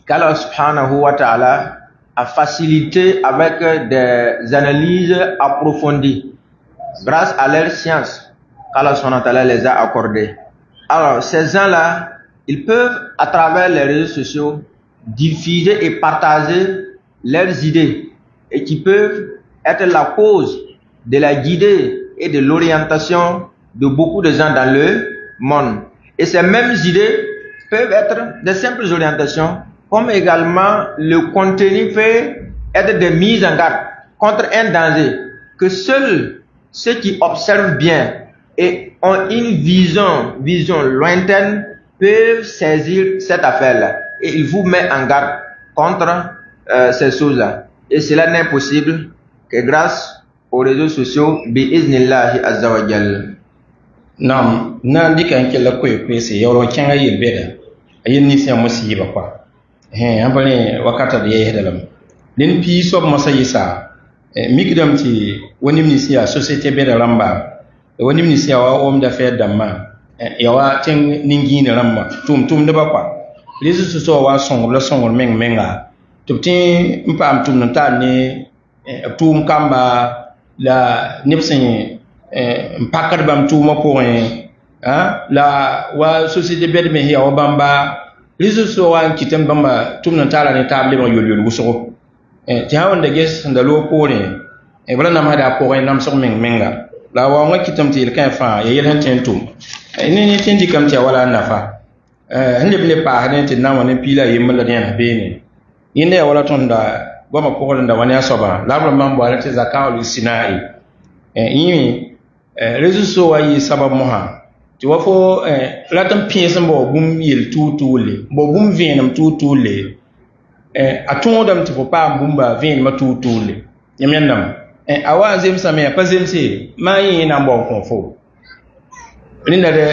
S1: qu'Allah subhanahu wa ta'ala a facilité avec des analyses approfondies grâce à leur science qu'Allah subhanahu wa ta'ala les a accordées. Alors, ces gens-là, ils peuvent, à travers les réseaux sociaux, diffuser et partager leurs idées et qui peuvent être la cause de la guidée et de l'orientation de beaucoup de gens dans le monde. Et ces mêmes idées peuvent être de simples orientations, comme également le contenu peut être des mises en garde contre un danger que seuls ceux qui observent bien et ont une vision lointaine peuvent saisir cette affaire-là. Et il vous met en garde contre ces choses-là. Et cela n'est possible que grâce aux réseaux sociaux, bi'iznillahi azza wa jal.
S2: Nam, nan dikan ke la kwe se yoro kyanga yel beda. Ayen ni se musiba kwa. Ambale wakata de yedalam. Len pi sob masa yisa. Mikdam ti woni ni sia société beda lamba. Woni ni sia wa om da fe damma. Yawa ten ningine lamba. Tum de ba kwa. Les sociaux wa songol menga. Tuptin mpam tum nta ni tum kamba la nipsin mpakad bam tuma point la wa société bed me hiya bamba réseaux sociaux wa kitem bamba tum nan tala ne table ma yol guso ti hawon da ges nda lo ko ne bala nam hada ko nam so menga la wa nga kitem ti kan fa ya yel ten tum ni tendi kam ti wala nafa hande bile pa hade ti nam ne pila yimla den be ne inde wala ton da goma ko da wani asoba labra mambo ala te zakawul sinai yimi réseaux sociaux wa yi sabab moha ti wafo latam pièce mbo bum yel tutule bo bum venam tutule atondam ti fo pa bumba ven ma tutule nyamyandam awa zem same pa zem se ma yi na mbo ko fo linda de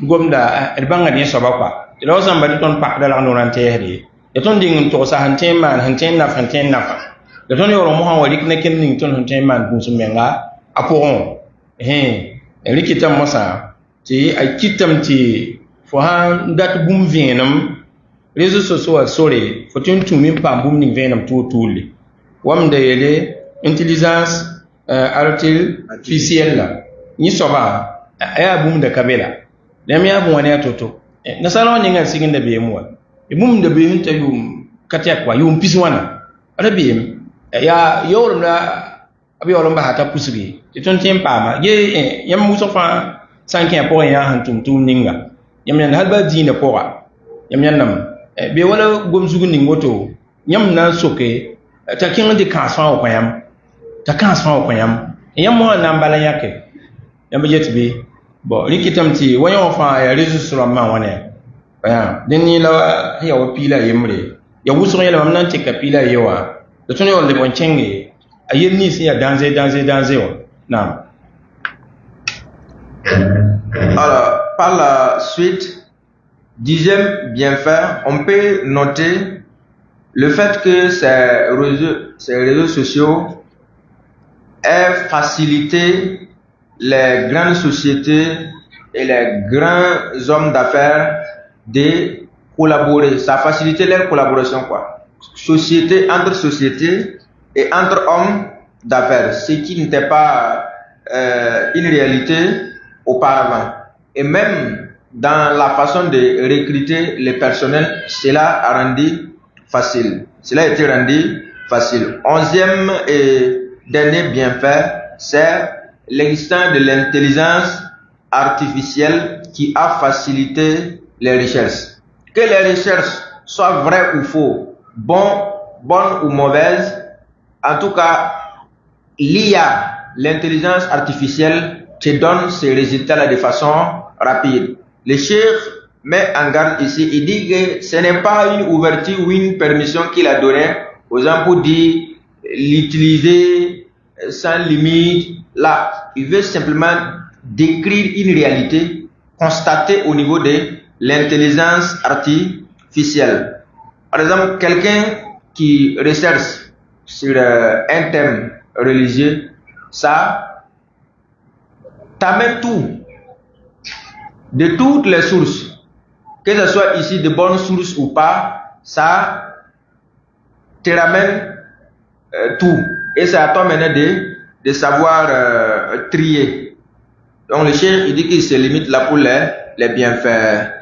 S2: gomda banga ni soba kwa lo samba di ton pak da la no ran tehri e ton ding to sa hanten nafa de ton yoro moha wali ne ken ning ton hanten man bum sumenga aporon rikitam masa ti ay kitam ti fo han dat bum venam réseaux sociaux sore fo tun min pam bum ning venam tutuli wam de yele intelligence artificielle la ni soba aya bum de kabela dem ya bum wani atoto na salon ni ngal sigin de be mo e bum de be hinta yum katia kwa yum piswana arabi ya yorum na abi olon ba hata pusugi ton tempa ma ye yam muso fa sanke po ya hantum tum ninga yam yan halba dina poa yam yan nam be wala gom zugu ning moto yam na soke ta kin de kasfa ko yam ta kasfa ko yam mo na mbala yake yam be jetbi bo likitam ti wayo fa ya register ma wane ya den ni la ya wa pila yemre ya wuso ya lam nan te ka pila yawa da tuni wala bon chenge ayeni si ya danger. Non.
S1: Alors, par la suite, dixième bienfait, on peut noter le fait que ces réseaux sociaux aient facilité les grandes sociétés et les grands hommes d'affaires de collaborer. Ça a facilité leur collaboration, quoi. Société entre sociétés et entre hommes d'affaires, ce qui n'était pas une réalité auparavant. Et même dans la façon de recruter les personnels, cela a rendu facile. Cela a été rendu facile. 11e et dernier bienfait, c'est l'existence de l'intelligence artificielle qui a facilité les recherches. Que les recherches soient vraies ou faux, bonnes ou mauvaises, en tout cas, l'IA, l'intelligence artificielle, te donne ces résultats-là de façon rapide. Le cheikh met en garde ici, il dit que ce n'est pas une ouverture ou une permission qu'il a donnée aux gens pour dire l'utiliser sans limite. Là, il veut simplement décrire une réalité constatée au niveau de l'intelligence artificielle. Par exemple, quelqu'un qui recherche sur un thème religieux, ça t'amène tout, de toutes les sources, que ce soit ici de bonnes sources ou pas, ça te ramène tout. Et c'est à toi maintenant de savoir trier. Donc le chien, il dit qu'il se limite là pour les bienfaits.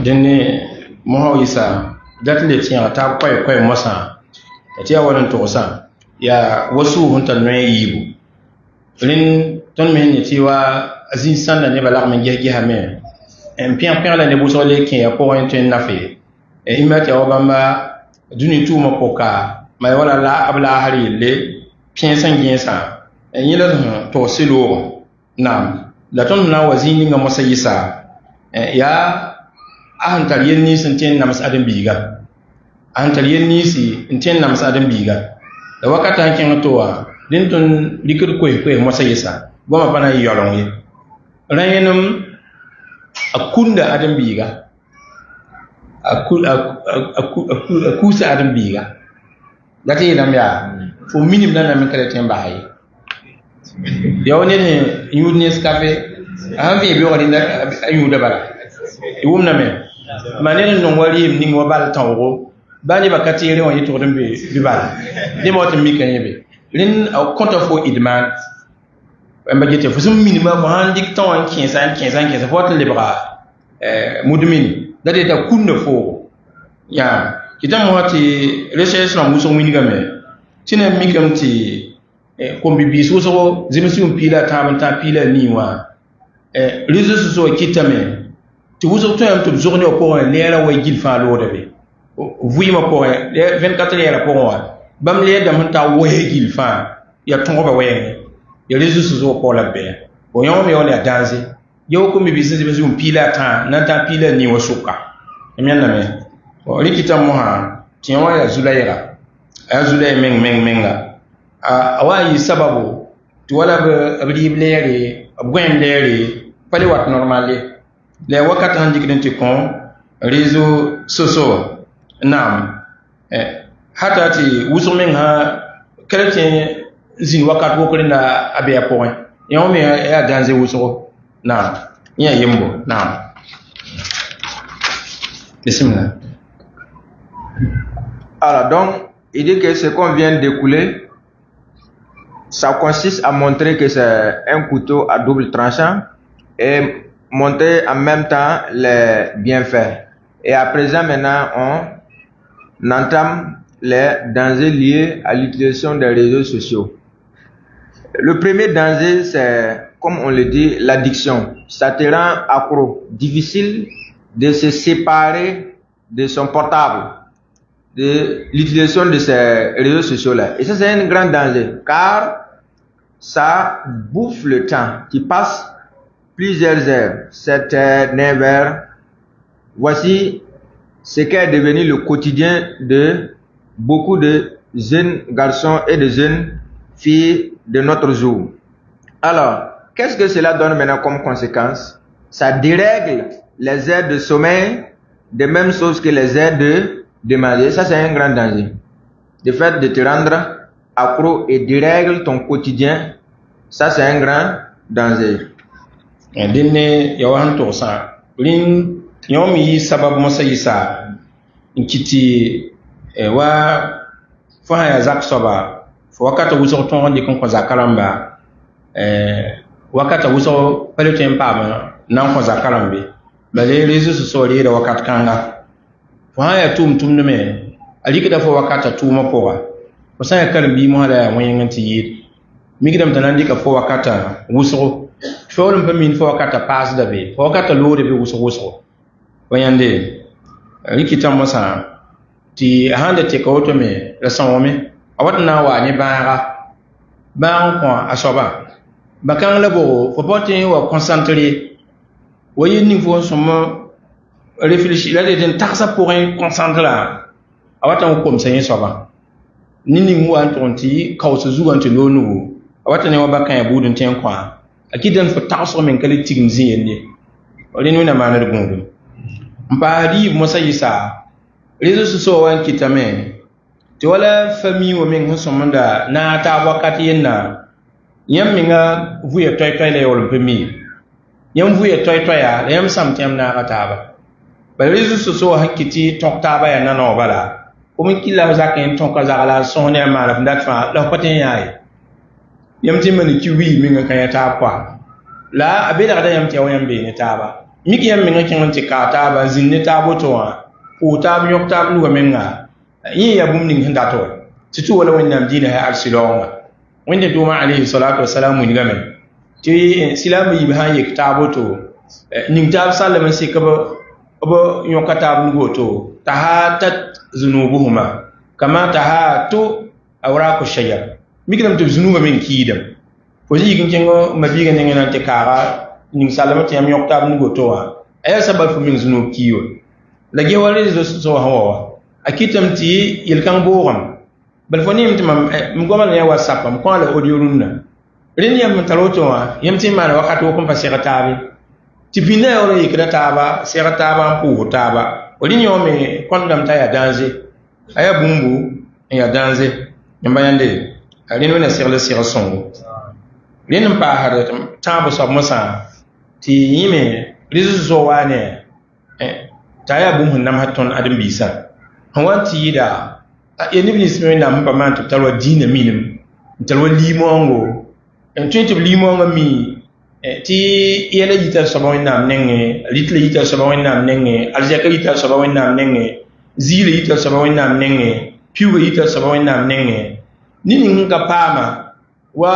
S2: Dene mo isa datle tiya ta koy mosa tiya wonan to sa ya wasu hunta no yibu lin ton men ni tiwa azin sanna ne bala men gehe ha men en pian la ne buso le kin ya ko en ten nafe e imati obama duni tuma poka mai wala la abla hari le piensan gensa yila to silo nam la ton na wazini nga masa yisa ya ahantar yen ni sinten na masadin biga ahantar yen ni si inten na masadin biga da wakata hankin towa din ton likir koy masa yisa goma bana yolong yi rayenum akunda adam biga akusa adam biga dati nam ya fo minim na min kala temba hay yaw ne yudnes cafe an fi bi wani da ayuda bara iwum na me manen non wali ni ngo bal tawro bani bakati re woni to dem bi bal de mo to mi kan yebe lin konta fo idman ba jete fo sum minima mo handik tan 15 fo to lebra mudmin dade ta kunna fo ya kitam mo ti recherche na muso wini game tina mi kam ti ko bibi so so zimisium pila ta pila niwa réseaux sociaux kitame ti wuso to yam to journée ko lera way gil fa lo de vuyima ko 24 heures ko wa bam le dam ta way gil fa ya tongo ba way ya réseaux sociaux ko la be bo yom me on ya danse yo ko bibi zimisium pila ta pila ni wa suka emyana me o likitam mo ha ti wa ya zulaira azulay menga awayi sababu ti wala abdi blere abgwendere pale wat normale le wakati handikidenti kon réseau sociaux nam hata ti wusumen ha chrétien zin wakati wokolinda abe point yawme ya danze wuso nam ya yembo nam bismillah.
S1: Alors donc il dit que ce qu'on vient d'écouler, ça consiste à montrer que c'est un couteau à double tranchant et montrer en même temps les bienfaits. Et à présent, maintenant, on entame les dangers liés à l'utilisation des réseaux sociaux. Le premier danger, c'est, comme on le dit, l'addiction. Ça te rend accro, difficile de se séparer de son portable, de l'utilisation de ces réseaux sociaux-là. Et ça, c'est un grand danger, car ça bouffe le temps qui passe plusieurs heures, 7 heures, 9 heures. Voici ce qu'est devenu le quotidien de beaucoup de jeunes garçons et de jeunes filles de notre jour. Alors, qu'est-ce que cela donne maintenant comme conséquence? Ça dérègle les heures de sommeil, de même chose que les heures de manger. Ça, c'est un grand danger. Le fait de te rendre accro et dérègle ton quotidien, ça c'est un grand danger.
S2: Dine yawan to sa lin yomi sabab masa yisa nkiti wa fa ya zak soba fo wakata wuso ton de kon ko zakalamba wakata wuso paletem pa nan ko zakalambe bale réseaux sociaux li da wakata kanga fa ya tum no me alika da fo wakata tuma ko wa ko sa ya kalbi mo la won nganti yid migidam tanandi ka fo wakata wuso fawlum pa min fo wakata pas da be fo wakata lore be wuso wayande rikitam masa ti hande te ko to me rasan me awatna wa ni ba ko asoba bakang la bo fo potin wa concentrer wayin ni fo somo réfléchir là de taxa pour un concentrer awatan ko msenye soba nini mu antonti kawso zuganti lonu awatane wa bakan ya budun ten kwa akidan fo taxo men kala tigim ziyende wala ni na manar gungu mpadi mosa yisa réseaux sociaux wan kitame to wala famille wo men hosomanda na ta wakati yenna yam minga vuye toy le wol pemi yam vuye toy ya yam samtem na kataba ba réseaux sociaux hakiti toktaba ya nano bala ko min kila zaken tonka zagala sonne mala ndat fa la patin yayi yam timani ki wi minga kayata kwa la abeda da yam tiya yam be ne taba miki yam minga kin ti ka taba zinne tabo to wa o tab yok tab lu menga yi ya bum ning hinda to titu wala wonnam dina ha arsilonga wonde duma alayhi salatu wassalamu ni gamen ti silamu yi ha yek tabo to ning tab sallama si ka ba yok tab lu to tahatat zunubuhuma kama tahatu awraqu shajar mikram to zunuba min kidam fo yi gin kengo mabiga ne ngana te kara ning salama te am yokta bu go to wa ay sabab fu min zunub kiyo la ge wali so hawa akitam ti yel kan boram bal fo nim ti mam gomal ya whatsapp am ko la audio runna rin yam taloto wa yam ti ma wakati ko pa sera tabi ti bina ora yikra taba sera taba pu taba odin yome kondam ta ya danger aya bumbu ya danger nyamba yande rin wona sera le sera songo rin pa har taba so masa ti yime rizu zo wane ta ya bumbu nam haton adam bisa hawanti da yani bin ismi na mpa man to talwa dina minim talwa limongo en twente limongo mi ti yela yita sabo nam nenge litle yita sabo nam nenge aljaka yita sabo nam nenge zile yita sabo nam nenge piuga yita sabo nam nenge nini nga pama wa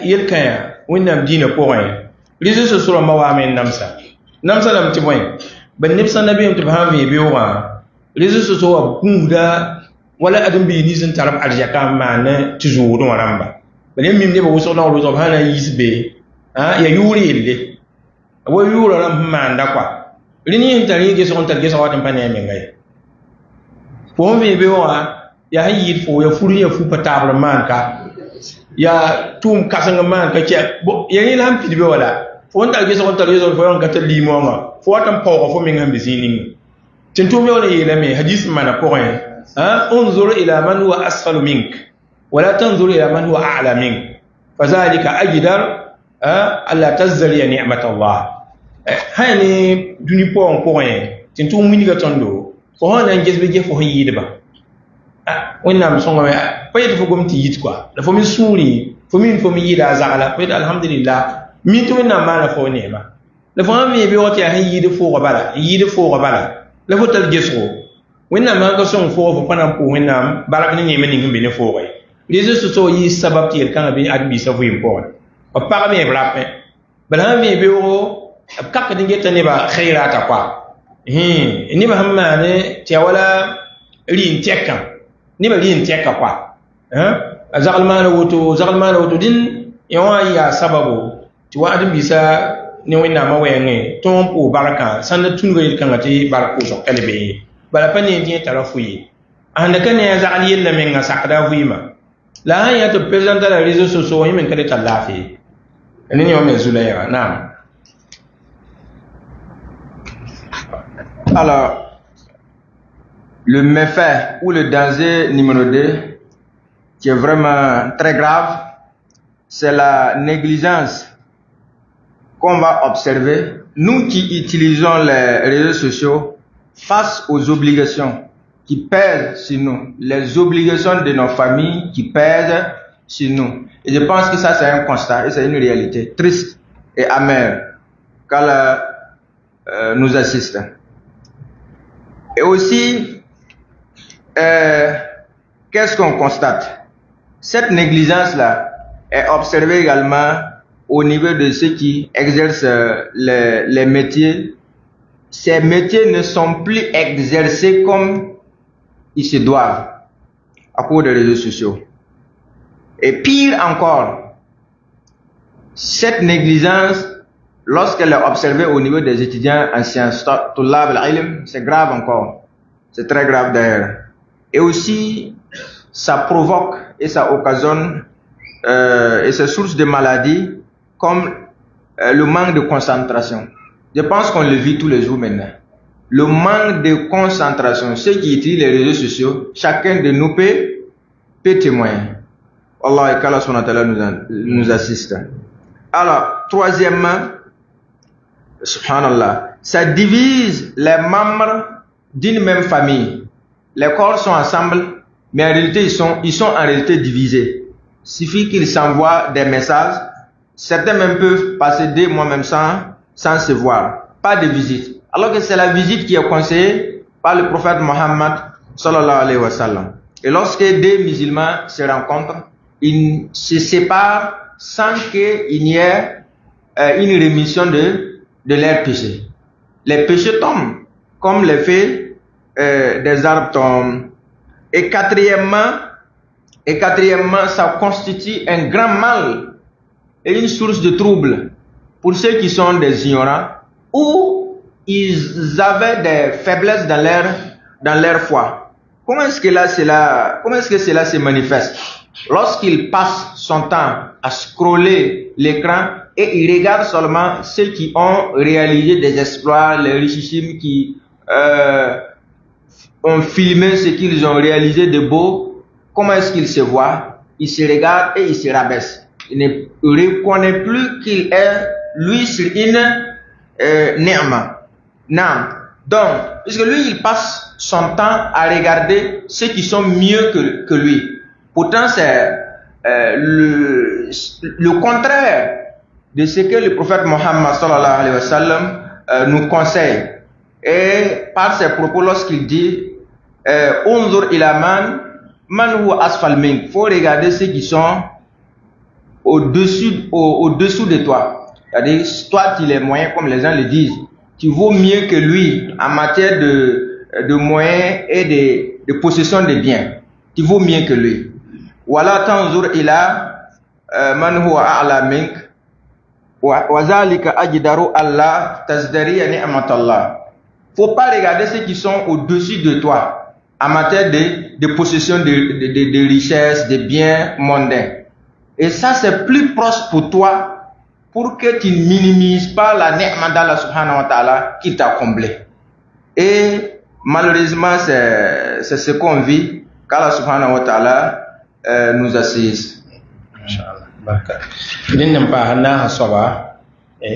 S2: yelkaya wonnam dina poin rizo so sura mawamen namsa nam tiboy ban nipsa nabiyum to bahawi biwa rizo so wa kuda wala adam bi ni zin tarab arjaka mana tizuru waramba bale mim ne ba wuso na wuso bana yisbe ya yuri ille wa yura ram manda kwa rini intari ge so ontar ge so wadan pane men ngai fo me be wa ya hayir fo ya furi ya fu patabra manka ya tum kasanga manka ke ya ni lam pidi be wala fo ontar ge so ontar ge so fo on gata limonga fo watam ko fo min ngambi sinin tintum yo le yele me hadith mana ko انظر إلى من هو أسفل منك ولا تنظر إلى من هو أعلى منك فذلك أجدر ألا تزدري نعمة الله هاني دوني بوان بوان تنتو منيغا تندو فهانا نجزب جيفو هي يدبا وإنام سونغا فايد فوقم تيجيت كوا لفومي سوري فومي يدا زغلا فايد الحمد لله ميتو إنام مانا فو نعمة لفومي بيوتي هي يد فوق بالا لفو تلجسو wẽnnaam maan ka sõng foo fo pa na n pʋʋs wẽnnaam bark ne neemã ning n be ne foogẽ rɩ so yi sabab tɩ yel-kãngã bɩ ad-biisã vɩɩm pʋgẽ b pag me b rapẽ bala sãn me beoogo b kakd n geta neba xeeraata koa neba sẽn maane tɩ ya wala rɩɩn tɛkã neba rɩɩn tɛka koa zagl maana woto dẽn yã wã n yaa sababo tɩ wa ad-biisã ne wẽnnaamã wɛɛngẽ tõog n pʋʋs barkã sãn da tũnuga yel-kãngã tɩ bark pʋʋsg ka le bee bala pa ne dien tara fuyi anda ka ne zagal yella men nga sakda fuyima la ya to presenter la réseaux sociaux yimen ka de talafi ni ni men zulayra naam.
S1: Alors le méfait ou le danger numéro 2 qui est vraiment très grave, c'est la négligence qu'on va observer nous qui utilisons les réseaux sociaux face aux obligations qui pèsent sur nous, les obligations de nos familles qui pèsent sur nous. Et je pense que ça c'est un constat et c'est une réalité triste et amère qu'elle nous assiste. Et aussi, qu'est-ce qu'on constate? Cette négligence-là est observée également au niveau de ceux qui exercent les métiers. Ces métiers ne sont plus exercés comme ils se doivent à cause des réseaux sociaux. Et pire encore, cette négligence, lorsqu'elle est observée au niveau des étudiants en sciences, c'est grave encore. C'est très grave d'ailleurs. Et aussi, ça provoque et ça occasionne et c'est source de maladies comme le manque de concentration. Je pense qu'on le vit tous les jours maintenant. Le manque de concentration. Ceux qui utilisent les réseaux sociaux, chacun de nous peut témoigner. Allah et qu'Allah nous assiste. Alors, troisièmement, subhanallah, ça divise les membres d'une même famille. Les corps sont ensemble, mais en réalité, ils sont en réalité divisés. Il suffit qu'ils s'envoient des messages. Certains même peuvent passer 2 mois même sans se voir, pas de visite. Alors que c'est la visite qui est conseillée par le prophète Mohammed sallallahu alayhi wa sallam. Et lorsque 2 musulmans se rencontrent, ils se séparent sans qu'il n'y ait une rémission de leurs péchés. Les péchés tombent, comme les feuilles des arbres tombent. Et quatrièmement, Et quatrièmement, ça constitue un grand mal et une source de trouble pour ceux qui sont des ignorants ou ils avaient des faiblesses dans leur foi. Comment est-ce que cela se manifeste? Lorsqu'il passe son temps à scroller l'écran et il regarde seulement ceux qui ont réalisé des exploits, les richissimes qui ont filmé ce qu'ils ont réalisé de beau, comment est-ce qu'il se voit? Il se regarde et il se rabaisse. Il ne reconnaît plus qu'il est, lui, sur une ni'ma. Non. Donc, puisque lui, il passe son temps à regarder ceux qui sont mieux que lui. Pourtant, c'est le contraire de ce que le prophète Mohammed sallallahu alayhi wa sallam nous conseille. Et par ses propos, lorsqu'il dit Unzur ila man huwa asfal mink, faut regarder ceux qui sont au-dessous de toi. C'est-à-dire, toi, tu es moyen, comme les gens le disent. Tu vaux mieux que lui en matière de moyens et de possession de biens. Tu vaux mieux que lui. Wala tanzur ila man huwa a'la mink wa zalika ajdaru Allah tazdariya ni'matallah. Faut pas regarder ceux qui sont au-dessus de toi en matière de possession de richesses, de biens mondains. Et ça, c'est plus proche pour toi pour que tu ne minimises pas la ni'ma d'Allah subhanahu wa ta'ala qui t'a comblé. Et malheureusement, c'est ce qu'on vit, qu'Allah subhanahu wa ta'ala nous assiste.
S2: Inch'Allah. Baraka. Din nan pa hanna hasoba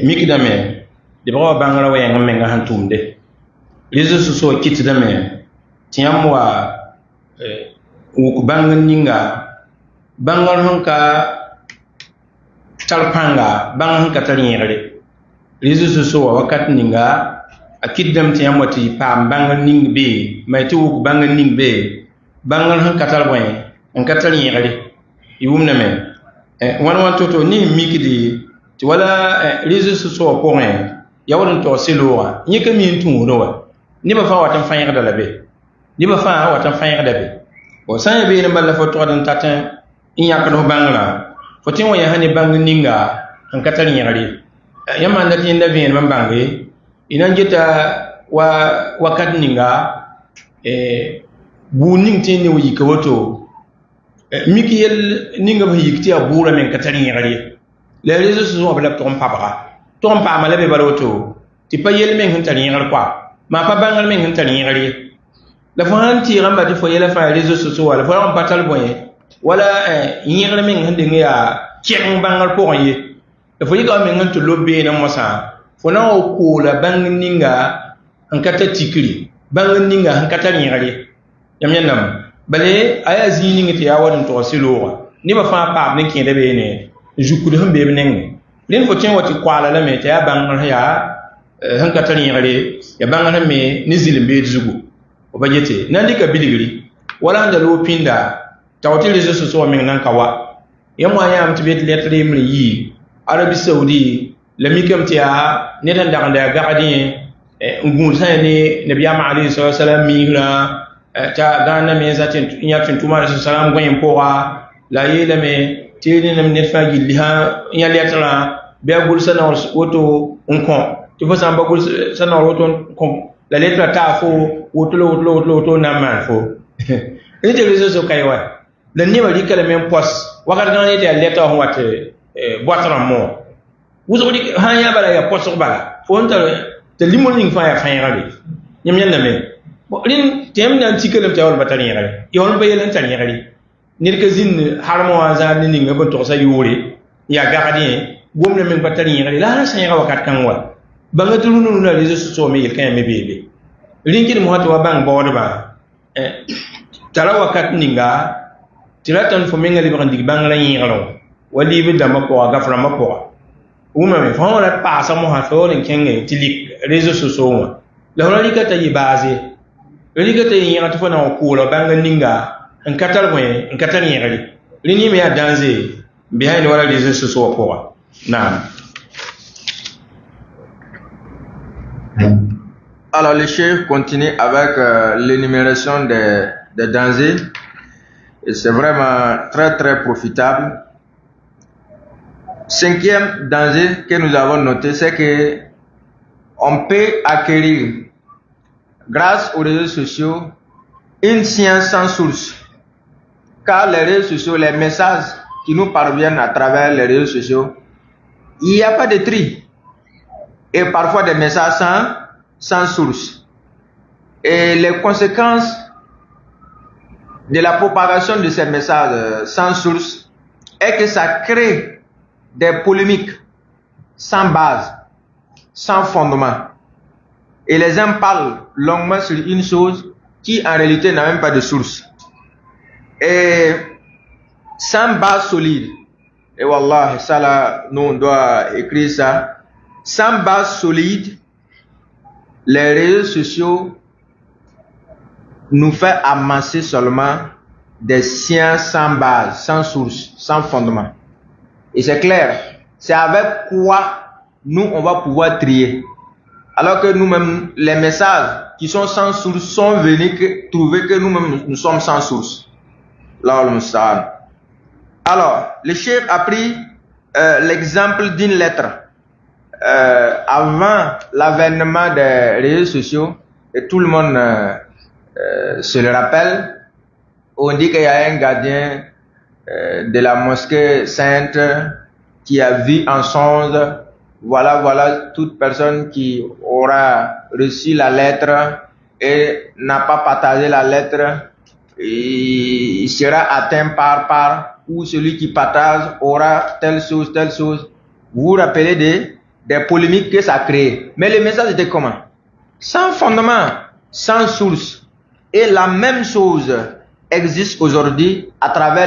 S2: mikidame de bro bangara waye ngam nga hantumde. Réseaux sociaux kitidame tiamwa wu bangan ninga bangal honka talpanga bang hanka taliere. Réseaux sociaux wakat ninga akidam tiamwati pam bangal ning be maytu bangal ning be bangal hanka talboy en kataliere yumna men wan toto ni mikidi ti wala réseaux sociaux pour un ya won to selora ni ka min tun rowa ni ba fa watan fanyar da labe ni ba fa watan fanyar da be o san be ne balla foto dan tatin in ya ka do bangala fotin wa ya hani bang ninga an kataliere yamma da tin da bien man bangi inan jita wakat ninga bu ning tin ni wi ka woto miki yel ninga ba yikti abura men katani ngari les réseaux sociaux ba laptom pabra tom pa mala be baloto ti pa yel men hantani ngar kwa ma pa bangal men hantani ngari la fanti ramba ti fo yela fa réseaux sociaux wala fo on patal boye wala yingal men hande ya kien bangal ko yi la fo yiga men hanto lobbe na mosa fo na ko la bang ninga an kata tikri bang ninga han katani ngari yam yanam bale aya zini ngiti ya wadin to silowa ni ba fa pa ne kin da be ne jukudu hambe be neng len ko tin wati kwala la me ta ya bangal ya han katani ngare ya bangal me ni zilimbe zugu o bajete nan dika bidigri wala nda lo pinda tawti réseaux sociaux men nan kawa yamwa ya amti bet letre mi yi Arabie Saoudi la mikam tia ne tan da ga gadi ngul sa ne nabiyama alayhi sallam mi la ta gana me zatin yatin tuma sallam goyen poa la yele me tini nam net fa gilha ya letra be gul sana woto on tu fa samba gul sana woto kon la letra ta fo woto na man fo ni te réseaux so kaywa la ni wali kala men pos wakat gana ni te letra on wat boitram mo wuzo di ha ya bala ya pos bala fo on te limoning fa ya fa ngari nyam nyanda me rin tem nan tikelam tawal batani ngari yon bayelan tani ngari nirka zin harmo aza ni ngaba to sa yore ya gadi gomna men batani ngari la sa nga wakat kan wa banga tulunu na réseaux sociaux me kan me bebe rin kin mo hatwa bang bodo ba tara wakat ninga tiratan fo mengali ba ndig bang la ngalo wali bi dama ko gafra ma ko uma me fa wala pa sa mo ha fo len kenge tilik réseaux sociaux la wala likata yi base rigata yin ya tafi na kula bangan ninga an katar mai an katar yin gari rini mai danze behind wala réseaux sociaux pour na.
S1: Alors le chef continue avec l'énumération des dangers Et c'est vraiment très très profitable. Cinquième danger que nous avons noté, c'est que on peut acquérir, grâce aux réseaux sociaux, une science sans source. Car les réseaux sociaux, les messages qui nous parviennent à travers les réseaux sociaux, il n'y a pas de tri. Et parfois des messages sans source. Et les conséquences de la propagation de ces messages sans source est que ça crée des polémiques sans base, sans fondement. Et les uns parlent longuement sur une chose qui en réalité n'a même pas de source. Et sans base solide, et wallah, ça là, nous on doit écrire ça, sans base solide, les réseaux sociaux nous fait amasser seulement des sciences sans base, sans source, sans fondement. Et c'est clair, c'est avec quoi nous on va pouvoir trier. Alors que nous-mêmes, les messages qui sont sans source sont venus trouver que nous-mêmes nous sommes sans source. Là, on le sait. Alors, le cheikh a pris l'exemple d'une lettre. Avant l'avènement des réseaux sociaux, et tout le monde se le rappelle, on dit qu'il y a un gardien de la mosquée sainte qui a vu en songe, voilà toute personne qui aura reçu la lettre et n'a pas partagé la lettre, il sera atteint par, ou celui qui partage aura telle chose. Vous vous rappelez des polémiques que ça a créé. Mais le message était comment? Sans fondement, sans source. Et la même chose existe aujourd'hui à travers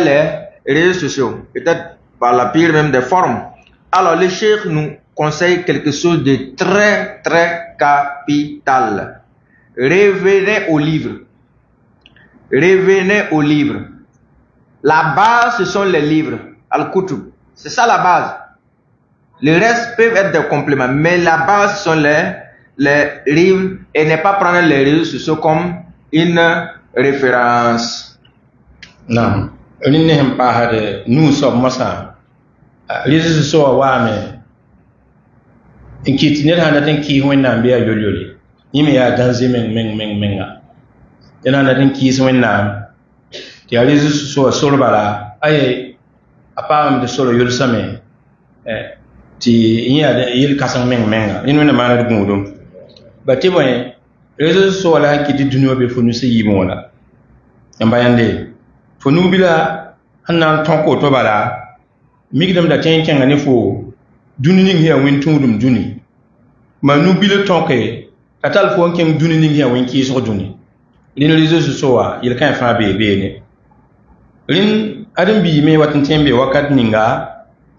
S1: les réseaux sociaux. Peut-être par la pire même des formes. Alors le cheikh nous conseille quelque chose de très très capital. Revenez au livre. Revenez au livre. La base, ce sont les livres. Al-Kutub. C'est ça la base. Le reste peut être des compléments. Mais la base, ce sont les livres. Et ne pas prendre les réseaux sociaux comme une référence.
S2: Non. Nous sommes ça. Les réseaux sociaux, mais in kitiner hanaten ki wennam biya yolyoli yimi ya danze menga yana naten ki wennam ti alizu so bala ay apam de solo yulsame ti nya de yil kasan menga inu na mana de ngudum bati boy rezo so la ki di dunyo be fonu se yimo wala yambayande fonu bila hanan tonko to bala migdam da tenken ne fo duni ning hiya win tungdum duni manu bile tonke katal fo ken duni ning hiya win ki so duni lin lizo so wa il kan fa be ne lin adam bi me watin tembe wakat ninga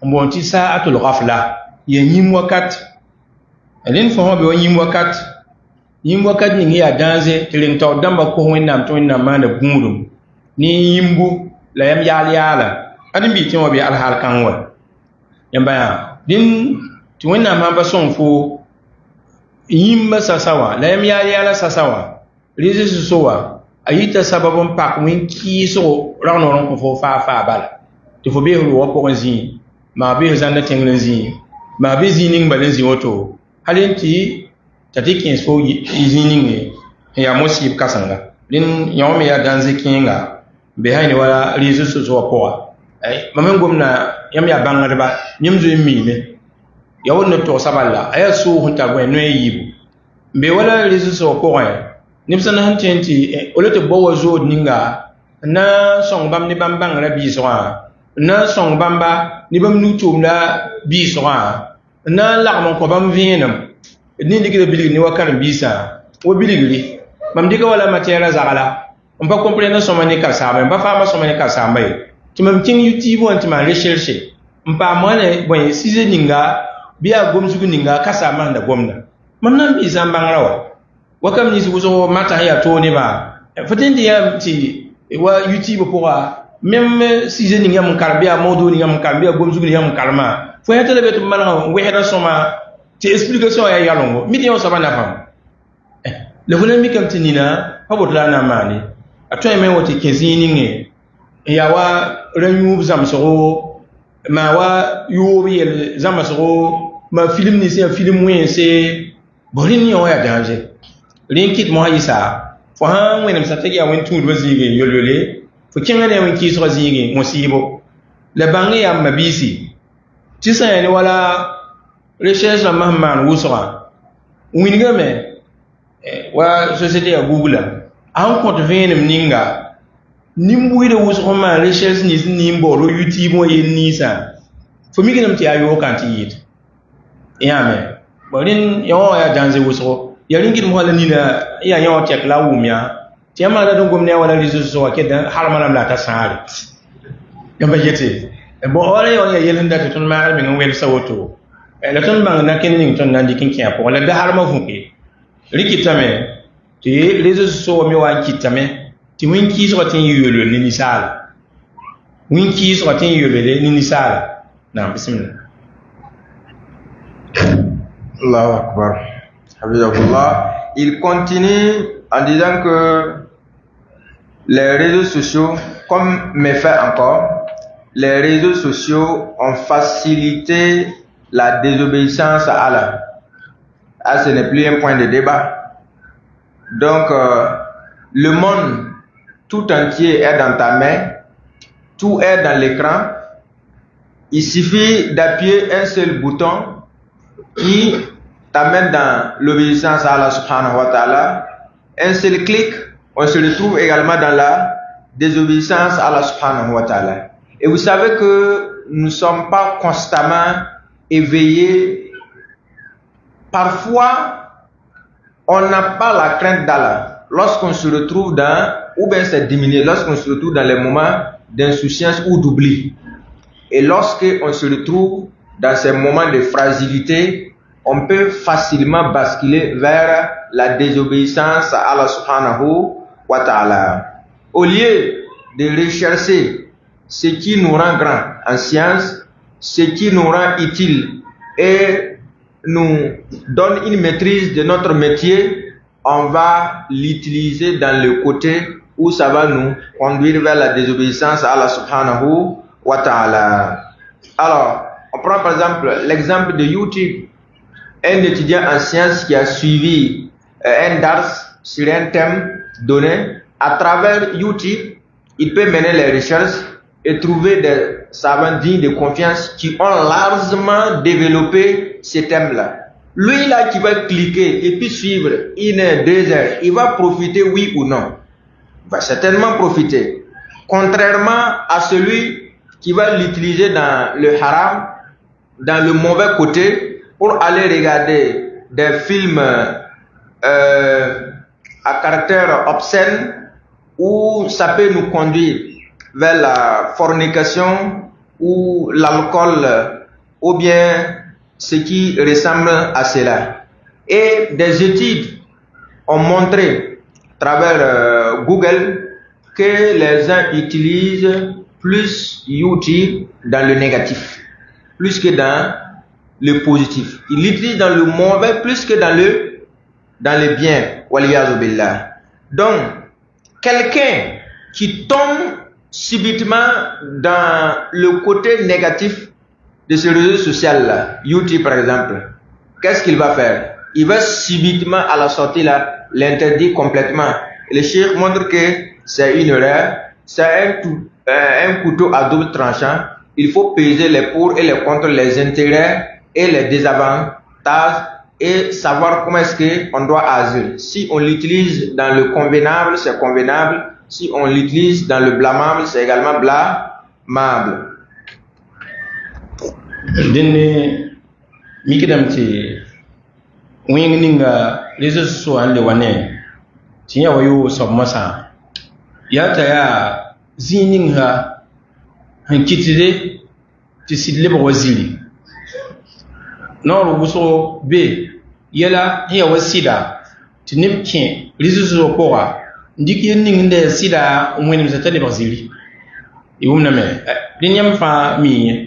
S2: mbonti sa'atul ghafla ye nyim wakat lin fo be nyim wakat ning hiya danze tilin taw damba ko wonnam to wonnam mana gundum ni yimbu la yam yala adam bi tin wa be al hal kan wa yamba din ti wonna ma ba son fo yimba sasawa la yam yala sasawa rizi sowa ayita sababon pak win ki so rano ko fo fa bala ti fo be ru wo ko zi ma be zanda tenglen zi ma be zining balen zi woto halin ti tatiki so zining ya mosib kasanga din yawme ya danze kinga be hayni wala rizi so ko ay mamen gomna yam ya bangare ba nyimzo mi me ya wonno to saballa aya so hunta go no yibu be wala rizu so ko ay nimsa na hantenti olete bowo zo ninga na song bam ni bam bangara bi so na song bamba ni bam nutum la bi so na la mon ko bam vienam ni digire biligi ni wakan bisa wo biligri mam diga wala matière zagala on pas comprendre so mani ka sa ba fa ma so mani ka sa mbay ti mam ting YouTube on ti ma recherche mpa mane boy size ninga biya gomsugu ninga kasa manda gomna mannan bi zambangrawa wakam ni sugo mata ya to ne ba fatendi ya ti wa YouTube pourra même size ninga mun karbiya modu ninga mun karbiya gomsugu ninga mun karma fo ya tele betu malanga wehda soma ti explication ya yalongo million sabana fam le volet mi kam tinina pabotla na mani atoy men wote kezini nge ya wa ranyu zamsoro ma wa yuri zamsoro ma film ni c'est film moyen c'est bolin yo ya danger linkit mo hayisa fo han wenam sa tagi awen tu do zige yolole fo kinga ne wen ki so zige musibo la bangi ya mabisi tisa ni wala recherche la mahman wusra winga me wa société ya google an compte venem ninga nimbuide wusra ma recherche ni nimbo lo youtube mo yen nisa fo mi ginam ti ayo kanti yit yame bolin yo ya danger wusra yaringin mo hala nina ya yaw tek la wumya ti ma da dum ne wala rizo so ke dan har manam la ta sare yamba yete bo wala yo ya yelenda to ton ma mi ngel sawoto la ton bang na ken ning ton nandi kin kiya ko la da har ma funke rikitame ti rizo so mi wa kitame ti win ki so tin yolo ni sala win ki so tin yolo ni sala na bismillah
S1: Allahu akbar. Il continue en disant que les réseaux sociaux, comme méfait encore, les réseaux sociaux ont facilité la désobéissance à Allah. Ah, ce n'est plus un point de débat. Donc, le monde tout entier est dans ta main, tout est dans l'écran. Il suffit d'appuyer un seul bouton qui t'amène dans l'obéissance à Allah subhanahu wa ta'ala. Un seul clic, on se retrouve également dans la désobéissance à Allah subhanahu wa ta'ala. Et vous savez que nous ne sommes pas constamment éveillés. Parfois, on n'a pas la crainte d'Allah. Lorsqu'on se retrouve dans, ou bien c'est diminué, lorsqu'on se retrouve dans les moments d'insouciance ou d'oubli. Et lorsqu'on se retrouve dans ces moments de fragilité, on peut facilement basculer vers la désobéissance à Allah subhanahu wa ta'ala. Au lieu de rechercher ce qui nous rend grand en science, ce qui nous rend utile et nous donne une maîtrise de notre métier, on va l'utiliser dans le côté où ça va nous conduire vers la désobéissance à Allah subhanahu wa ta'ala. Alors, on prend par exemple l'exemple de YouTube. Un étudiant en sciences qui a suivi un DARS sur un thème donné, à travers YouTube, il peut mener les recherches et trouver des savants dignes de confiance qui ont largement développé ces thèmes-là. Lui là qui va cliquer et puis suivre 1 heure, 2 heures, il va profiter oui ou non? Il va certainement profiter. Contrairement à celui qui va l'utiliser dans le haram, dans le mauvais côté, pour aller regarder des films à caractère obscène, où ça peut nous conduire vers la fornication ou l'alcool ou bien ce qui ressemble à cela. Et des études ont montré à travers Google que les gens utilisent plus YouTube dans le négatif, plus que dans le positif. Il l'utilise dans le mauvais plus que dans le bien. Donc, quelqu'un qui tombe subitement dans le côté négatif de ce réseau social-là, YouTube par exemple, qu'est-ce qu'il va faire? Il va subitement à la sortie là l'interdire complètement. Et le cheikh montre que c'est une erreur, c'est un couteau à double tranchant. Il faut peser les pour et les contre, les intérêts et les désavantages et savoir comment est-ce qu'on doit agir. Si on l'utilise dans le convenable, c'est convenable. Si on l'utilise dans le blâmable, c'est également blâmable.
S2: Denne mikidam ti wing ninga lezo so ande wane tinya wayo sob masa ya ta ya zinin ha hankitide ti sidle bo wazili no wuso be yela ya wasida ti nimkin lezo so ko ndiki ninginde sida umweni mzatale bazili iwumna me dinyam fa mi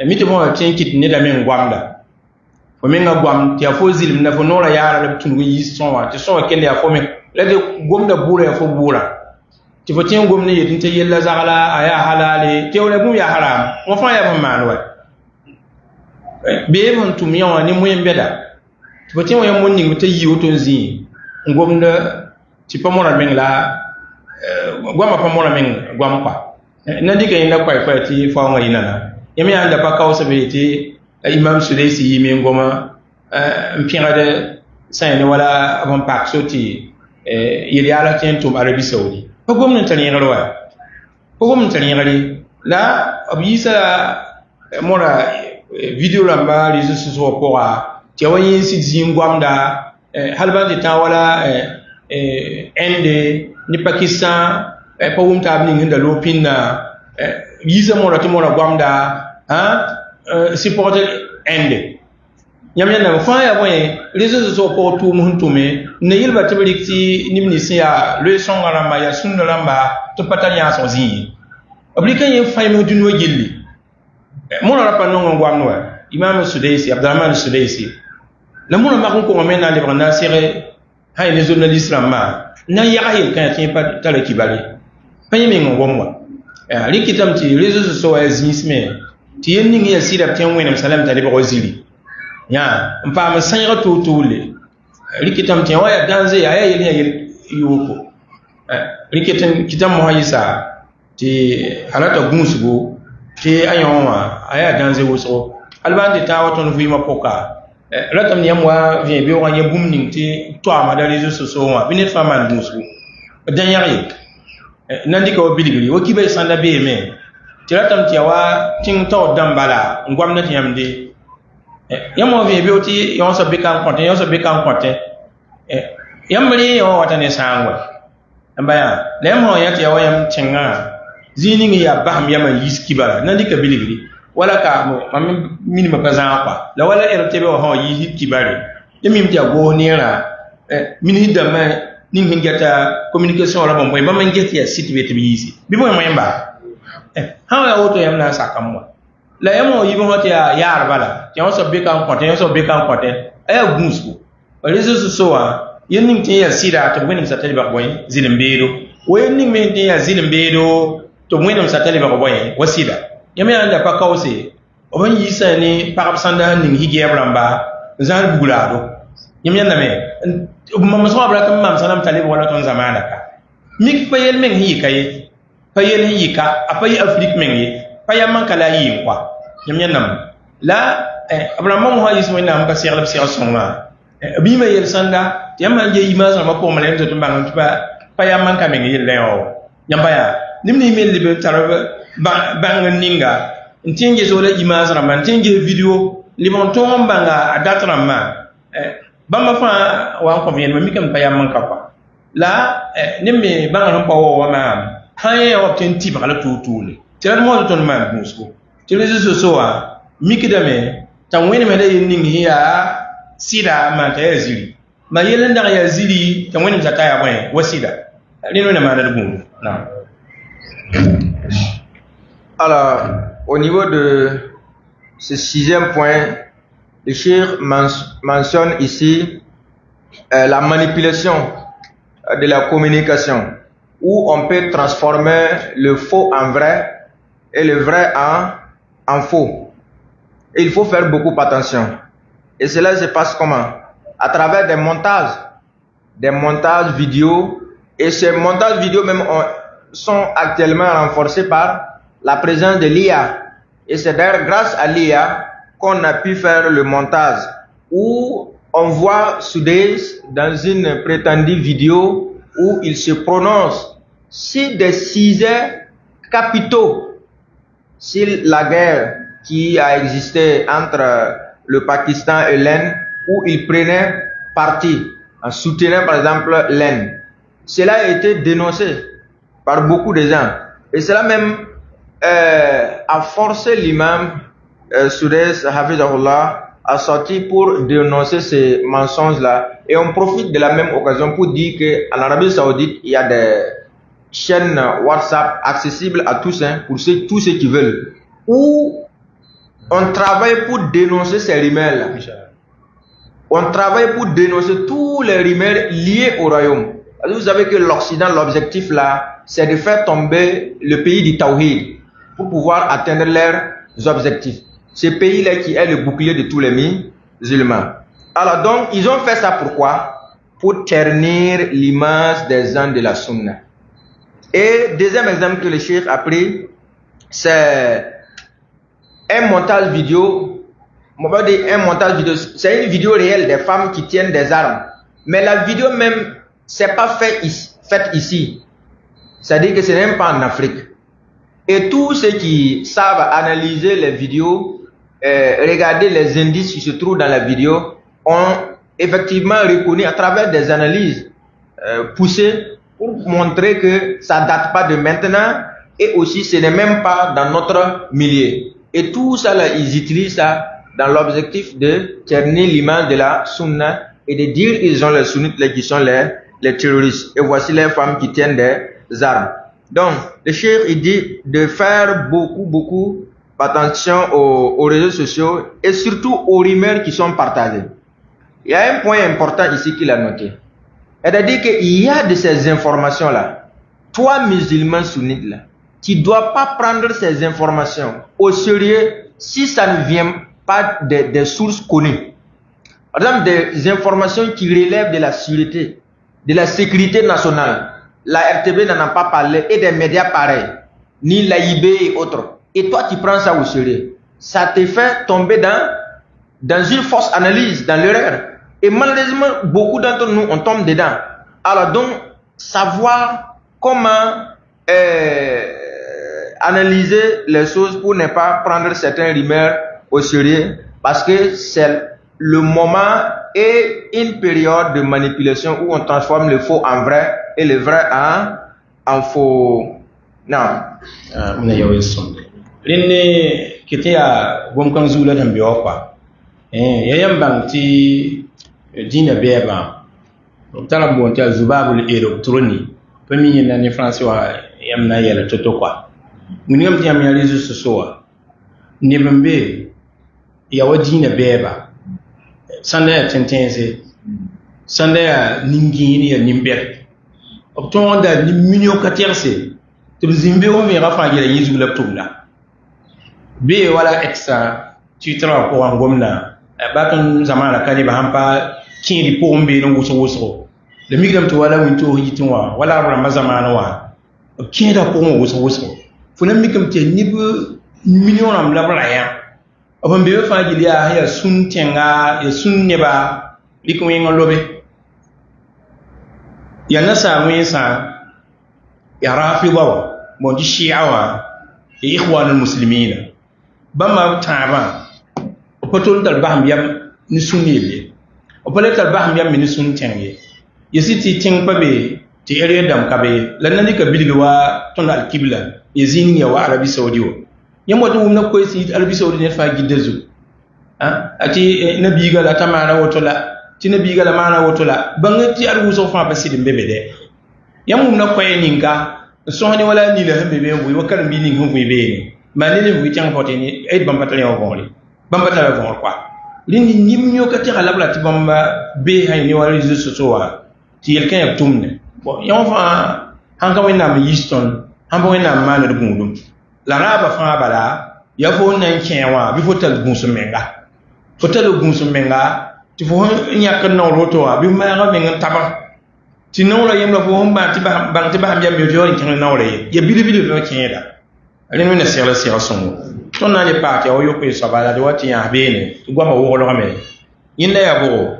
S2: miti mo tin kit ne da men gwamda fo men ga gwam ti afo zilim na fo nora yara da tunu yi sonwa ti sonwa kende afo men la de gomda bura afo bura ti fo tin gomne yedin te yella zagala aya halale te wala bum ya haram mo fa ya man wa be mon tum yawa ni mo yembeda ti fo tin wa mon ni te yi oton zi ngomna ti pa mona men la gwama pa mona men gwama pa na diga ina kwa ti fa wa ina na yemi anda pa kawsa be ti imam Sudaisi yi min goma mpingade sayne wala avon pak soti yeli ala tentum Arabie Saoudi ko gomna tan yengalo wa ko gomna tan yengali la abisa mora video lamba réseaux sociaux poa ti wayin si zingwamda halba de ta wala ende ni Pakistan pa wumta abni nginda lopinna yisa mora to mora gwamda supported ende nyamya na fa ya boye réseaux sociaux pour tout monde tout mais ne yilba tabrikti nimni sia leçon ngala ya sunna lamba to patanya so zi oblikan yin fa mo dunwo gilli mo na rapa no ngwamno imam Sudaisi Abdurrahman Sudaisi la mo na ma ko men na le branda sere hay les journalistes lamba na ya hay kan tin pa tala kibali pa yemi ngomwa likitam ti réseaux sociaux azisme ti yenni ngi sida tin wena salam taliba waziri ya mpa masanyra tutule rikitam tin waya danze ya yeli yuko rikitam kitam mohayisa ti halata gunsugo ti ayonwa aya danze woso albande tawaton vima poka ratam ni amwa vient bi wa yebum ning ti to ama da réseaux sociaux wa binet faman gunsugo danyari nandi ko biligri o kibe sanda be me ti ratam ti wa ting to dambala ngwamnati yamde yamo vi beauty yon so bekan konte yamri yo watane sangwa ambaya lemo yati ya wayam chenga zini ya baham yama yiskibala nandi ka biligri wala ka mo mam minima kazan kwa la wala ertebe ho yi kibare yemi mtia go nira mini dama ning hingata communication wala bon ba man geti ya site beti bisi bibo mo yamba ha ya woto yamna sakamwa la yamo yibo hote ya yar bala ti on so bekan konte ay gusku réseaux sociaux yenning ti ya sida to benim sa taliba boy zilimbedo wenning men ti ya zilimbedo to benim sa taliba boy wasida yame anda pa kawse o ban yisa ni parab sanda ning hige bramba zan bugulado yame anda me mam so abra tam mam sanam taliba wala ton zamana ka mik payel men hi kay payel hi ka apay afrique men yi paya man kala yi kwa yamya nam la abraham mo hayis mo nam ka sirab sir songa bi ma yel sanda yamma je image ma ko malen to mbang ba paya man ka men yi leo nyamba ya nimni mel libe taraba bang ninga ntinge zo la image raman ntinge video limon to mbanga adatra ma bamba fa wa ko men mi kam paya man ka pa la nimmi bang pa wo ma haye wa tenti ba la tutule tirar mo to ma musko ti réseaux sociaux mikidame tan woni me day ning hiya sida ma ta yazili ma yelen da yazili tan woni ta ya boy wasida lino na ma da gungu na.
S1: Alors au niveau de ce 6e point, le cheikh mentionne ici la manipulation de la communication, où on peut transformer le faux en vrai et le vrai en faux. Et il faut faire beaucoup attention. Et cela se passe comment? À travers des montages vidéo. Et ces montages vidéo même sont actuellement renforcés par la présence de l'IA. Et c'est d'ailleurs grâce à l'IA qu'on a pu faire le montage, où on voit Sudaisi dans une prétendue vidéo où il se prononce sur des sujets capitaux, sur la guerre qui a existé entre le Pakistan et l'Inde, où il prenait parti en soutenant par exemple l'Inde. Cela a été dénoncé par beaucoup de gens. Et cela même a forcé l'imam Sudaisi Hafizahullah à sortir pour dénoncer ces mensonges-là. Et on profite de la même occasion pour dire qu'en Arabie Saoudite, il y a des chaînes WhatsApp accessibles à tous, pour tous ceux qui veulent, où on travaille pour dénoncer ces rumeurs-là. On travaille pour dénoncer tous les rumeurs liés au royaume. Vous savez que l'Occident, l'objectif là, c'est de faire tomber le pays du Tawhid pour pouvoir atteindre leurs objectifs. Ce pays-là qui est le bouclier de tous les musulmans. Alors donc, ils ont fait ça pourquoi? Pour ternir l'image des gens de la Sunna. Et deuxième exemple que le cheikh a pris, c'est un montage vidéo. On va dire un montage vidéo. C'est une vidéo réelle des femmes qui tiennent des armes. Mais la vidéo même, c'est pas faite ici. C'est-à-dire que ce n'est même pas en Afrique. Et tous ceux qui savent analyser les vidéos, regarder les indices qui se trouvent dans la vidéo, ont effectivement reconnu à travers des analyses poussées pour montrer que ça ne date pas de maintenant et aussi ce n'est même pas dans notre milieu. Et tout ça, là, ils utilisent ça dans l'objectif de ternir l'image de la sunna et de dire qu'ils ont les sunnites qui sont les terroristes. Et voici les femmes qui tiennent des armes. Donc, le cheikh, il dit de faire beaucoup attention aux réseaux sociaux et surtout aux rumeurs qui sont partagées. Il y a un point important ici qu'il a noté. C'est-à-dire qu'il y a de ces informations-là. Toi, musulman sunnite, là, tu ne dois pas prendre ces informations au sérieux si ça ne vient pas des sources connues. Par exemple, des informations qui relèvent de la sûreté, de la sécurité nationale. La RTB n'en a pas parlé et des médias pareils, ni l'AIB et autres. Et toi, tu prends ça au sérieux. Ça te fait tomber dans une fausse analyse, dans l'erreur. Et malheureusement, beaucoup d'entre nous, on tombe dedans. Alors donc, savoir comment analyser les choses pour ne pas prendre certains rumeurs au sérieux, parce que c'est le moment et une période de manipulation où on transforme le faux en vrai et le vrai en faux. Non.
S2: On est yow Rinne kiti a gomkan zula tan biyo kwa. Yayan bang ti dina beba. Tala bon ta zubabul electroni. Pemi na ni français wa yam na yela toto kwa. Muni yam ti yam ya réseaux sociaux. Ni bembe ya wadina beba. Sanda ya tentense. Sanda ya ningini ya nimbet. Obtonda ni minyo katierse. Tuzimbe o me rafa yela yizu laptopla. Be wala extra Twitter ko an gomna batun zamana kali ba hampa kiri po mbe no wuso le migram to wala winto hitinwa wala ramba zamana wa kira ko wuso funan mikam te nibu million am labra ya abon be fa giliya ya sun tenga ya sun ne ba likum yin lobe ya nasa mun sa ya rafi bawa mon di shi'awa ya ikhwanul muslimina bama taba opotol dal baham yam ni sunile opole dal baham yam ni sun tenge yesiti ting pabe ti area dam kabe lanani ka bilwa ton al kibla yezini ya wa arabi saudi wo yamo to na ko si arabi saudi ne fa gidezu ati nabi ga la tamara wotola ti nabi ga la mana wotola bangati arbu so fa basidi mbebe de yamu na ko yeninga so hani wala ni la mbebe wo wakar bi ni ngu be manene vous tiens poteni et bambatale en voli bambatale en quoi lini nimyo kati halabla ti bamba be hay ni wala réseaux sociaux ti quelqu'un ya tumne bon yon fa hanga wena mi yiston hamba wena mana de gundum la raba fa bala ya fo nan kenwa bi fotal gunsu menga ti fo nyaka no roto bi ma ga men taba ti no la yemla fo hamba ti ba bang ti ba am yam yo yo kin no le ya bili do kenda Allez nous laisser le ciel son. Ton n'allez pas qui a eu que ça va la droite y a bien. Tu vois ma wolo ramé. Il n'est à beau.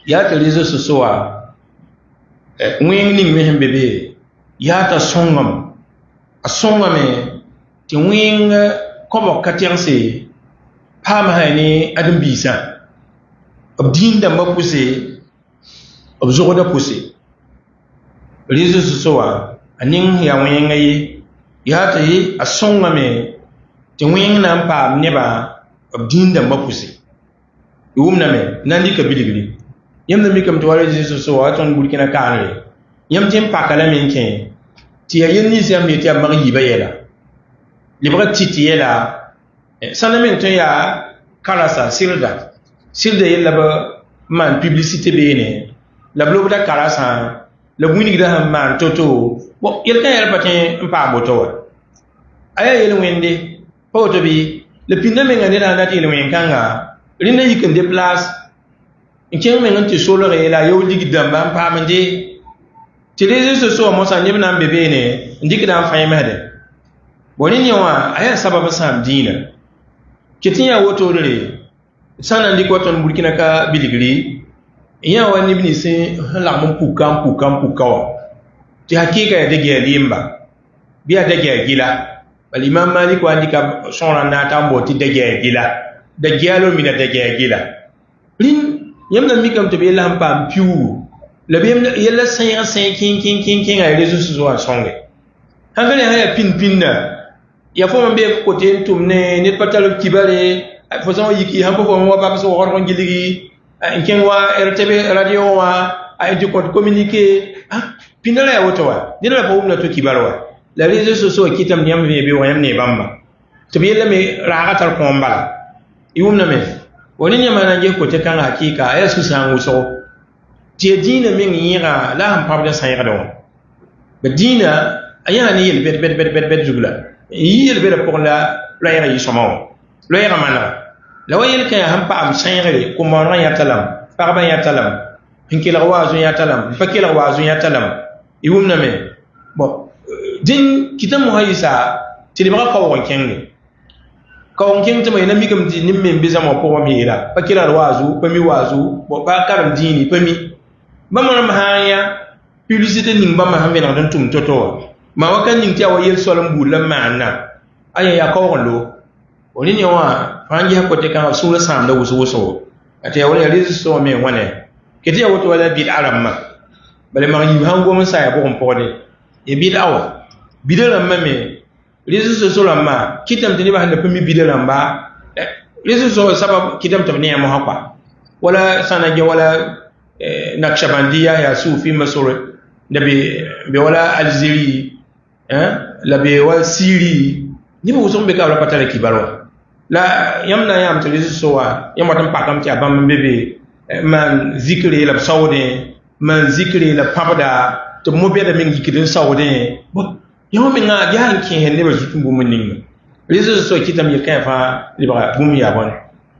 S2: Il y a que les réseaux sociaux. Wing ning me bébé. Il y a ta songam. A songame. Tu wing comme katianse. Pas ma ni adam bisa. Obdin da ma poussé. Obzoro da poussé. Les réseaux sociaux. Aning ya wing ay. Ya yi a songa me ti wing na pa neba abdin da mapusi na me nandi ka bidigli yam da mikam to wala Jesus so waton burkina kanre yam tim pakala men ken ti ya yin ni siam ni ti am yi bayela libra titi yela sana men to ya karasa silda yella ba man publicité bene la blogda karasa le wini da han man toto bo yel kan yel patin mpa boto aya yel wende poto bi le pinda me ngane da nati le wen kanga rina yikin de place nken me nganti solo re la yow ligi damba mpa mande ti réseaux sociaux mo sa nyebe nan bebe ne ndiki dan fayma de boni ni wa aya sababa sam dina ketinya woto re sana ndiko ton burkina ka biligri iya wani bini se la mun pukam ti hakika de ge limba biya de ge gila bal imam malik wa ndika sona na tambo ti de ge gila de gelo mina de ge gila lin yamna mikam to be lam pam piu le bem yella sayan king ay réseaux sociaux songe hangale haya pin na ya fo mbe ko te tumne net patalo kibare fo so yiki hanko fo mo ba so hor ko giligi ken wa RTB radio wa ay di ko communiquer pinala ya woto wa dina la fo na to kibarwa la réseaux sociaux kitam nyam be wa yam ne bamba to be me raagatal ko mbala iwumna me woni nyama na je ko te kan hakika ay su sangu so ti dina min yira la ham pabda sayra do be dina ayani yel bet jugla yel bet pour la yira yi somo lo yira mana la wayel ka ham pa am sayre ko mo ran ya talam parba ya talam hinki la wazu ya talam fakki la wazu ya talam iwumna me bo din kitam mo hayisa ti li ba ko won kenge ko won kenge to na mi kam di nimme bizamo ko mi ila fakki la wazu pa mi wazu bo ba karam dini pa mi bamana mahaya publicité ning bama hambe na don tum toto ma wakan ning tiawa yel solam bulam manna aya ya ko lo oni ni wa fangi hakote kan sura sam da wuso ate wala rizu so me wane kete ya woto wala bid aramma bale ma yi hango mun sa ya bo kompode e bid awa bidaram ma me rizu so lamma kitam tini ba handa pemi bidaram ba rizu so sabab kitam tamne ya mo hakwa wala sana je wala Naqshbandiya ya sufi masore da be wala Algérie la be wala Syrie ni bo so be ka wala patala kibarwa la yamna yam to réseaux sowa yam watam pakam ti abam bebe man zikri la saudi man zikri la pabda to mo be da min zikri saudi bo yam min nga yan kin hen ne ba zutu bu mun ning réseaux sowa kitam ye kan fa libra bum ya bon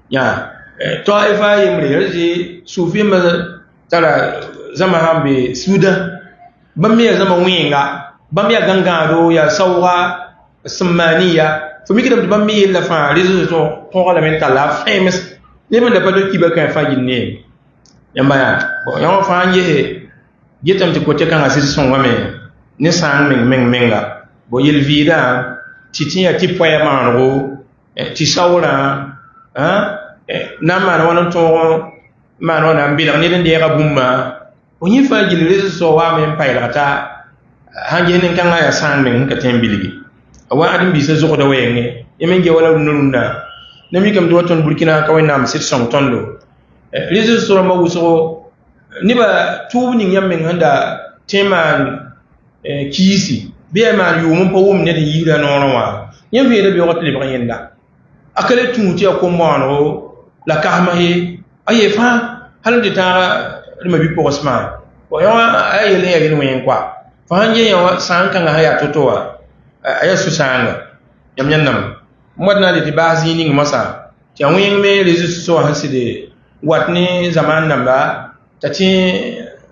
S2: ya to ifa yimre yaji sufi ma tara zama hambe suda bamya zama winga bamya gangado ya sawra samaniya fo mi kidam bamya la fa réseaux to ko la men kala famous ne man da pado kiba kan fa ginne yamba ya bo yawo fa nje getam ti ko te kan asisi son wame ne sang menga bo yel vida titia ti poya manro ti sawra na man wonon to mano na mbila ni den dega bumma onyi fa jili réseaux so wa men payla ta hanje nen kan ya san men ka tembiligi wa adim bi se zo da wayenge yemen ge wala nunna nami kam do ton burkina ka wayna am sit song tondo réseaux so ma wuso ni ba tubu ni nyam men handa teman kisi be man yu mun pa wum ne de yira nono wa yem fe de be wotle ba yenda akale tumuti ko mono la kahma he aye fa halin da ta rima bi posma ko yawa aye le yayin wen kwa fa hanje yawa san kan haya totowa aya su sanga yam yannam modna le tibazi ni masa ti an wen me réseaux so haside watni zaman namba tati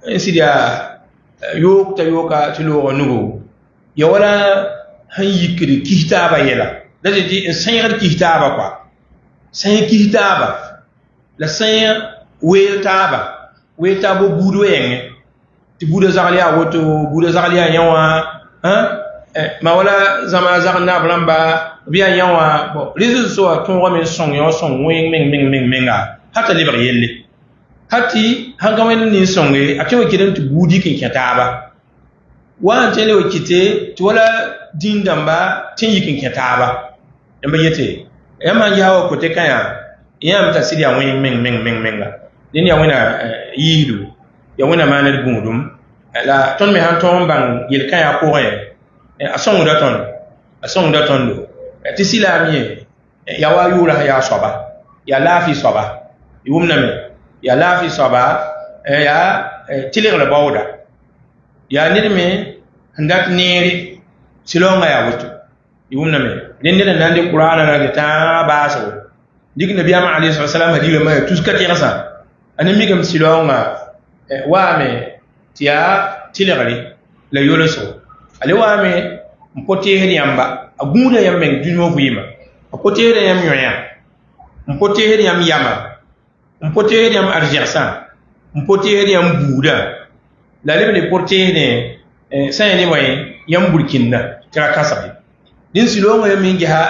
S2: insidia yok ta yoka ti lo nugo ya wala han yikri kitaba yela da di sayar kitaba kwa sayar kitaba la saint weltaba budo yenge ti budo zalia woto budo zalia yawa ma wala zama zarna blamba biya yawa bo réseaux so ton wa men song yo song wing menga hata libre yelle hati hangawen ni songe akewo kidan tu budi kin kataba wa tele o kite ti wala dindamba tin yikin kataba yamba yete yamba yawo ko te kaya yam ta sidia wen menga ni ya wena yidu ya wena manal gundum la ton me han ton bang yel kan ya ko a song da ton do ti silamiye ya wa yura ya soba ya lafi soba yumna me ya lafi soba ya tilir la bawda ya nirme handat neri silonga ya wuto yumna me den den nan de qur'ana na ta baso dik nabi alayhi salam hadile ma tuska tirasa anami gam silonga wa me tia tilegari la yoloso ale wa me mpote hedi yamba agunda yambe dunyo buyima mpote hedi yam yoya mpote hedi yam yama mpote hedi yam arjersa mpote hedi yam buda la lebe porte ne sayni way yam burkinna kira kasabi din silonga yam ngi ha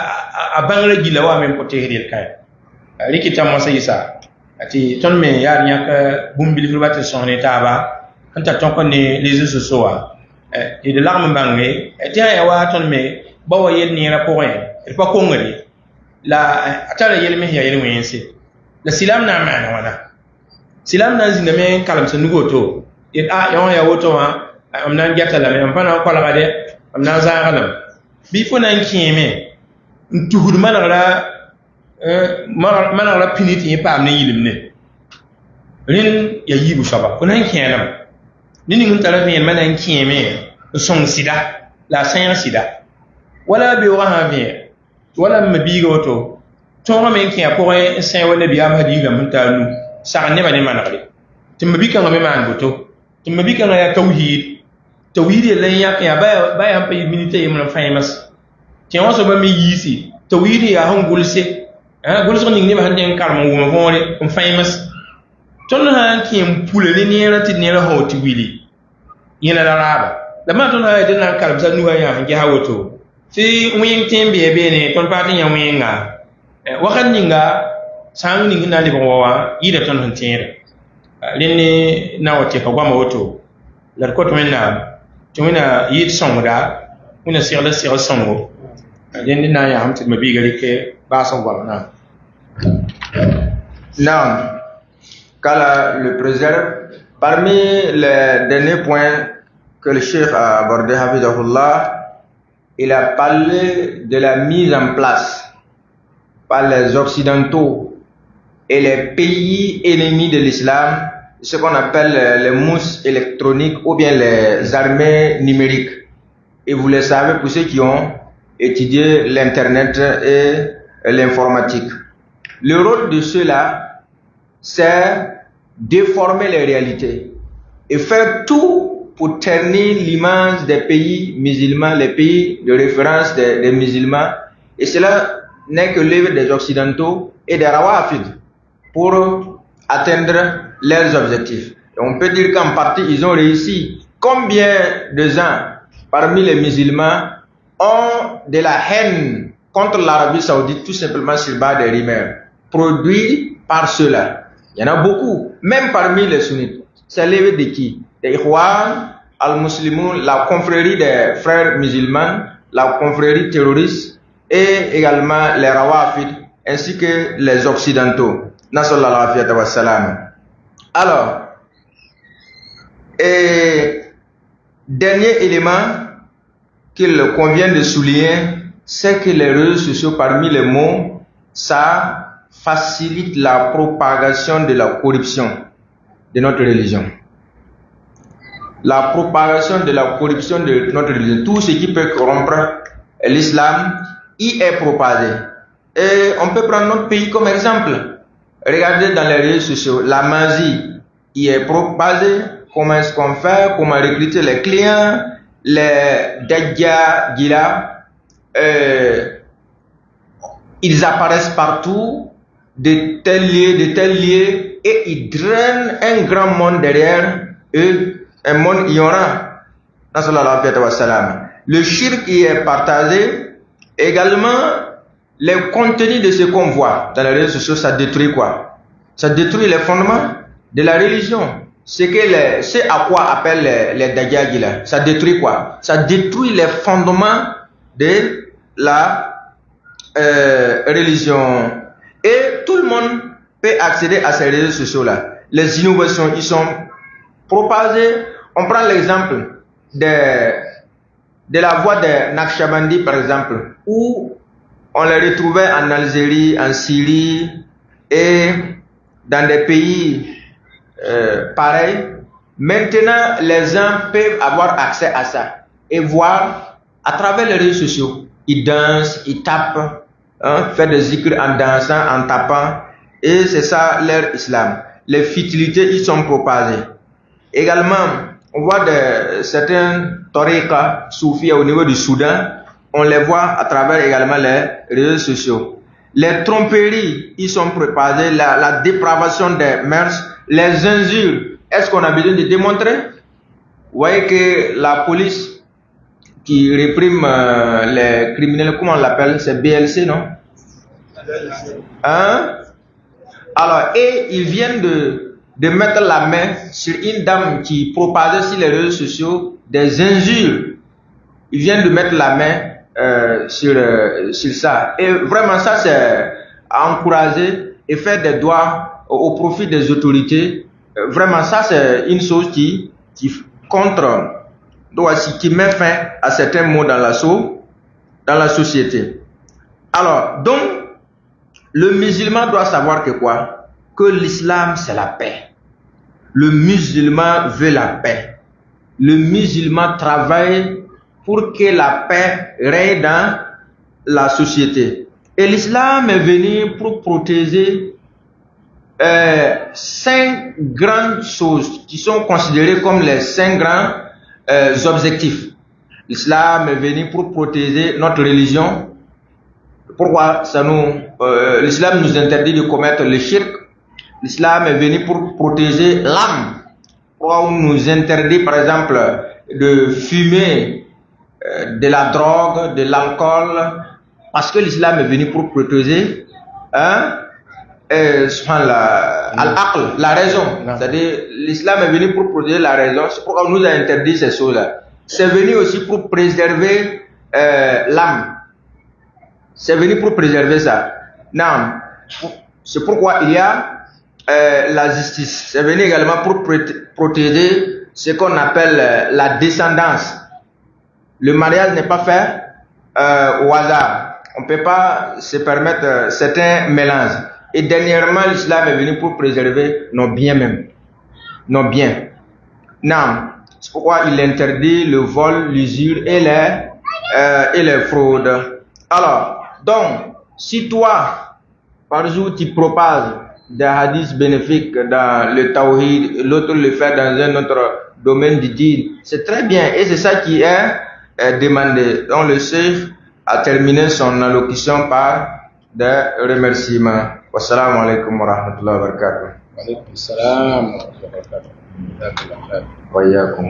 S2: abangre gila wa me mpote hedi kay rikita mo sayisa ati ton me yar nyaka bumbil firbati sonne taba anta ton ko ne les réseaux sociaux et de l'arme bangé et tiens ya wa ton me bawa yel ni ra ko et pas ko ngari la atara yel me ya yel wense la silam na ma na wana silam na zinga me kalam sa nugo to et yon ya woto wa am nan gata la me am pana ko la gade am nan za galam bi fo nan kiyeme ntuhud manara manara piniti pa am ne yilimne rin ya yibu shaba ko nan kiyanam nini ngun tala bien manan kiyeme son sida la sayan sida wala bi wa ha bien wala mabiga woto tonga men kiya ko e sayan wala bi am hadiga mun talu sa ne bane manare timbi kan me man boto timbi kan ya tawhid la ya ya ba ya pa minite yim famous ti on so ba mi yisi tawhid ya hon gulse gulse ni ma handen karmo wo hore famous ton ha kim pulele ni ra tin ni ra hoti wili yina la raba da ma ton ha de na kalb sa nuwa ya ngi hawoto si wing tembe be ne ton pa tin ya winga wakan ninga sang ningi na libo wa ida ton han tere lini na wote ka gwama woto la ko to mena yit songra una sirla sirla songo lini na ya hamti mabiga like ba son gwama na
S1: Non, qu'Allah le préserve. Parmi les derniers points que le Cheikh a abordé, Hafidahullah, il a parlé de la mise en place par les Occidentaux et les pays ennemis de l'islam, ce qu'on appelle les mousses électroniques ou bien les armées numériques. Et vous le savez pour ceux qui ont étudié l'Internet et l'informatique. Le rôle de ceux-là, c'est déformer les réalités et faire tout pour ternir l'image des pays musulmans, les pays de référence des musulmans. Et cela n'est que l'œuvre des Occidentaux et des Rawafides pour atteindre leurs objectifs. Et on peut dire qu'en partie, ils ont réussi. Combien de gens parmi les musulmans ont de la haine contre l'Arabie Saoudite tout simplement sur base des rumeurs produits par ceux-là? Il y en a beaucoup, même parmi les sunnites. C'est l'œuvre de qui? Des Ikhwan, Al-Muslimoun, la confrérie des frères musulmans, la confrérie terroriste et également les Rawafides ainsi que les Occidentaux. Nasallallahu wa salam. Alors, et dernier élément qu'il convient de souligner, c'est que les réseaux sociaux, parmi les mots, ça facilite la propagation de la corruption de notre religion. La propagation de la corruption de notre religion, tout ce qui peut corrompre l'islam, y est propagé. Et on peut prendre notre pays comme exemple. Regardez dans les réseaux sociaux, la magie y est propagée. Comment est-ce qu'on fait? Comment recruter les clients? Les Dajjal Gila, ils apparaissent partout, de tels lieux, et ils drainent un grand monde derrière eux, un monde ignorant. Le shirk qui est partagé, également les contenus de ce qu'on voit dans les réseaux sociaux, ça détruit quoi? Ça détruit les fondements de la religion. C'est à quoi appellent les Dajjal, ça détruit quoi? Ça détruit les fondements de la religion. Et tout le monde peut accéder à ces réseaux sociaux-là. Les innovations, ils sont propagées. On prend l'exemple de la voix de Naqshbandi, par exemple, où on les retrouvait en Algérie, en Syrie et dans des pays pareils. Maintenant, les gens peuvent avoir accès à ça et voir à travers les réseaux sociaux. Ils dansent, ils tapent, font des zikr en dansant, en tapant. Et c'est ça leur islam. Les futilités, ils sont propagées. Également, on voit certains tariqas soufis au niveau du Soudan. On les voit à travers également les réseaux sociaux. Les tromperies, ils sont propagées. La dépravation des mœurs, les injures. Est-ce qu'on a besoin de démontrer? Vous voyez que la police qui réprime les criminels, comment on l'appelle? C'est BLC, non? Alors, et ils viennent de mettre la main sur une dame qui propageait sur les réseaux sociaux des injures. Ils viennent de mettre la main sur ça. Et vraiment, ça, c'est à encourager et faire des doigts au profit des autorités. Vraiment, ça, c'est une chose qui met fin à certains maux dans la société. Alors, donc, le musulman doit savoir que quoi? Que l'islam, c'est la paix. Le musulman veut la paix. Le musulman travaille pour que la paix règne dans la société. Et l'islam est venu pour protéger 5 grandes choses qui sont considérées comme les 5 grands objectifs. L'islam est venu pour protéger notre religion. Pourquoi l'islam nous interdit de commettre le shirk? L'islam est venu pour protéger l'âme. Pourquoi on nous interdit par exemple de fumer de la drogue, de l'alcool? Parce que l'islam est venu pour protéger la raison. C'est-à-dire, l'islam est venu pour protéger la raison. C'est pourquoi on nous a interdit ces choses-là. C'est venu aussi pour préserver l'âme. C'est venu pour préserver ça. Non. C'est pourquoi il y a la justice. C'est venu également pour protéger ce qu'on appelle la descendance. Le mariage n'est pas fait au hasard. On ne peut pas se permettre certains mélanges. Et dernièrement, l'islam est venu pour préserver nos biens même. Nos biens. Non. C'est pourquoi il interdit le vol, l'usure et les fraudes. Alors, donc, si toi, par jour, tu propages des hadiths bénéfiques dans le tawhid, l'autre le fait dans un autre domaine du din, c'est très bien. Et c'est ça qui est demandé. Donc, le chef a terminé son allocution par des remerciements. Wassalamu alaikum wa rahmatullahi wa barakatuh.
S2: Wa alaikum salam wa rahmatullahi wa barakatuh.
S1: Wa iyyakum.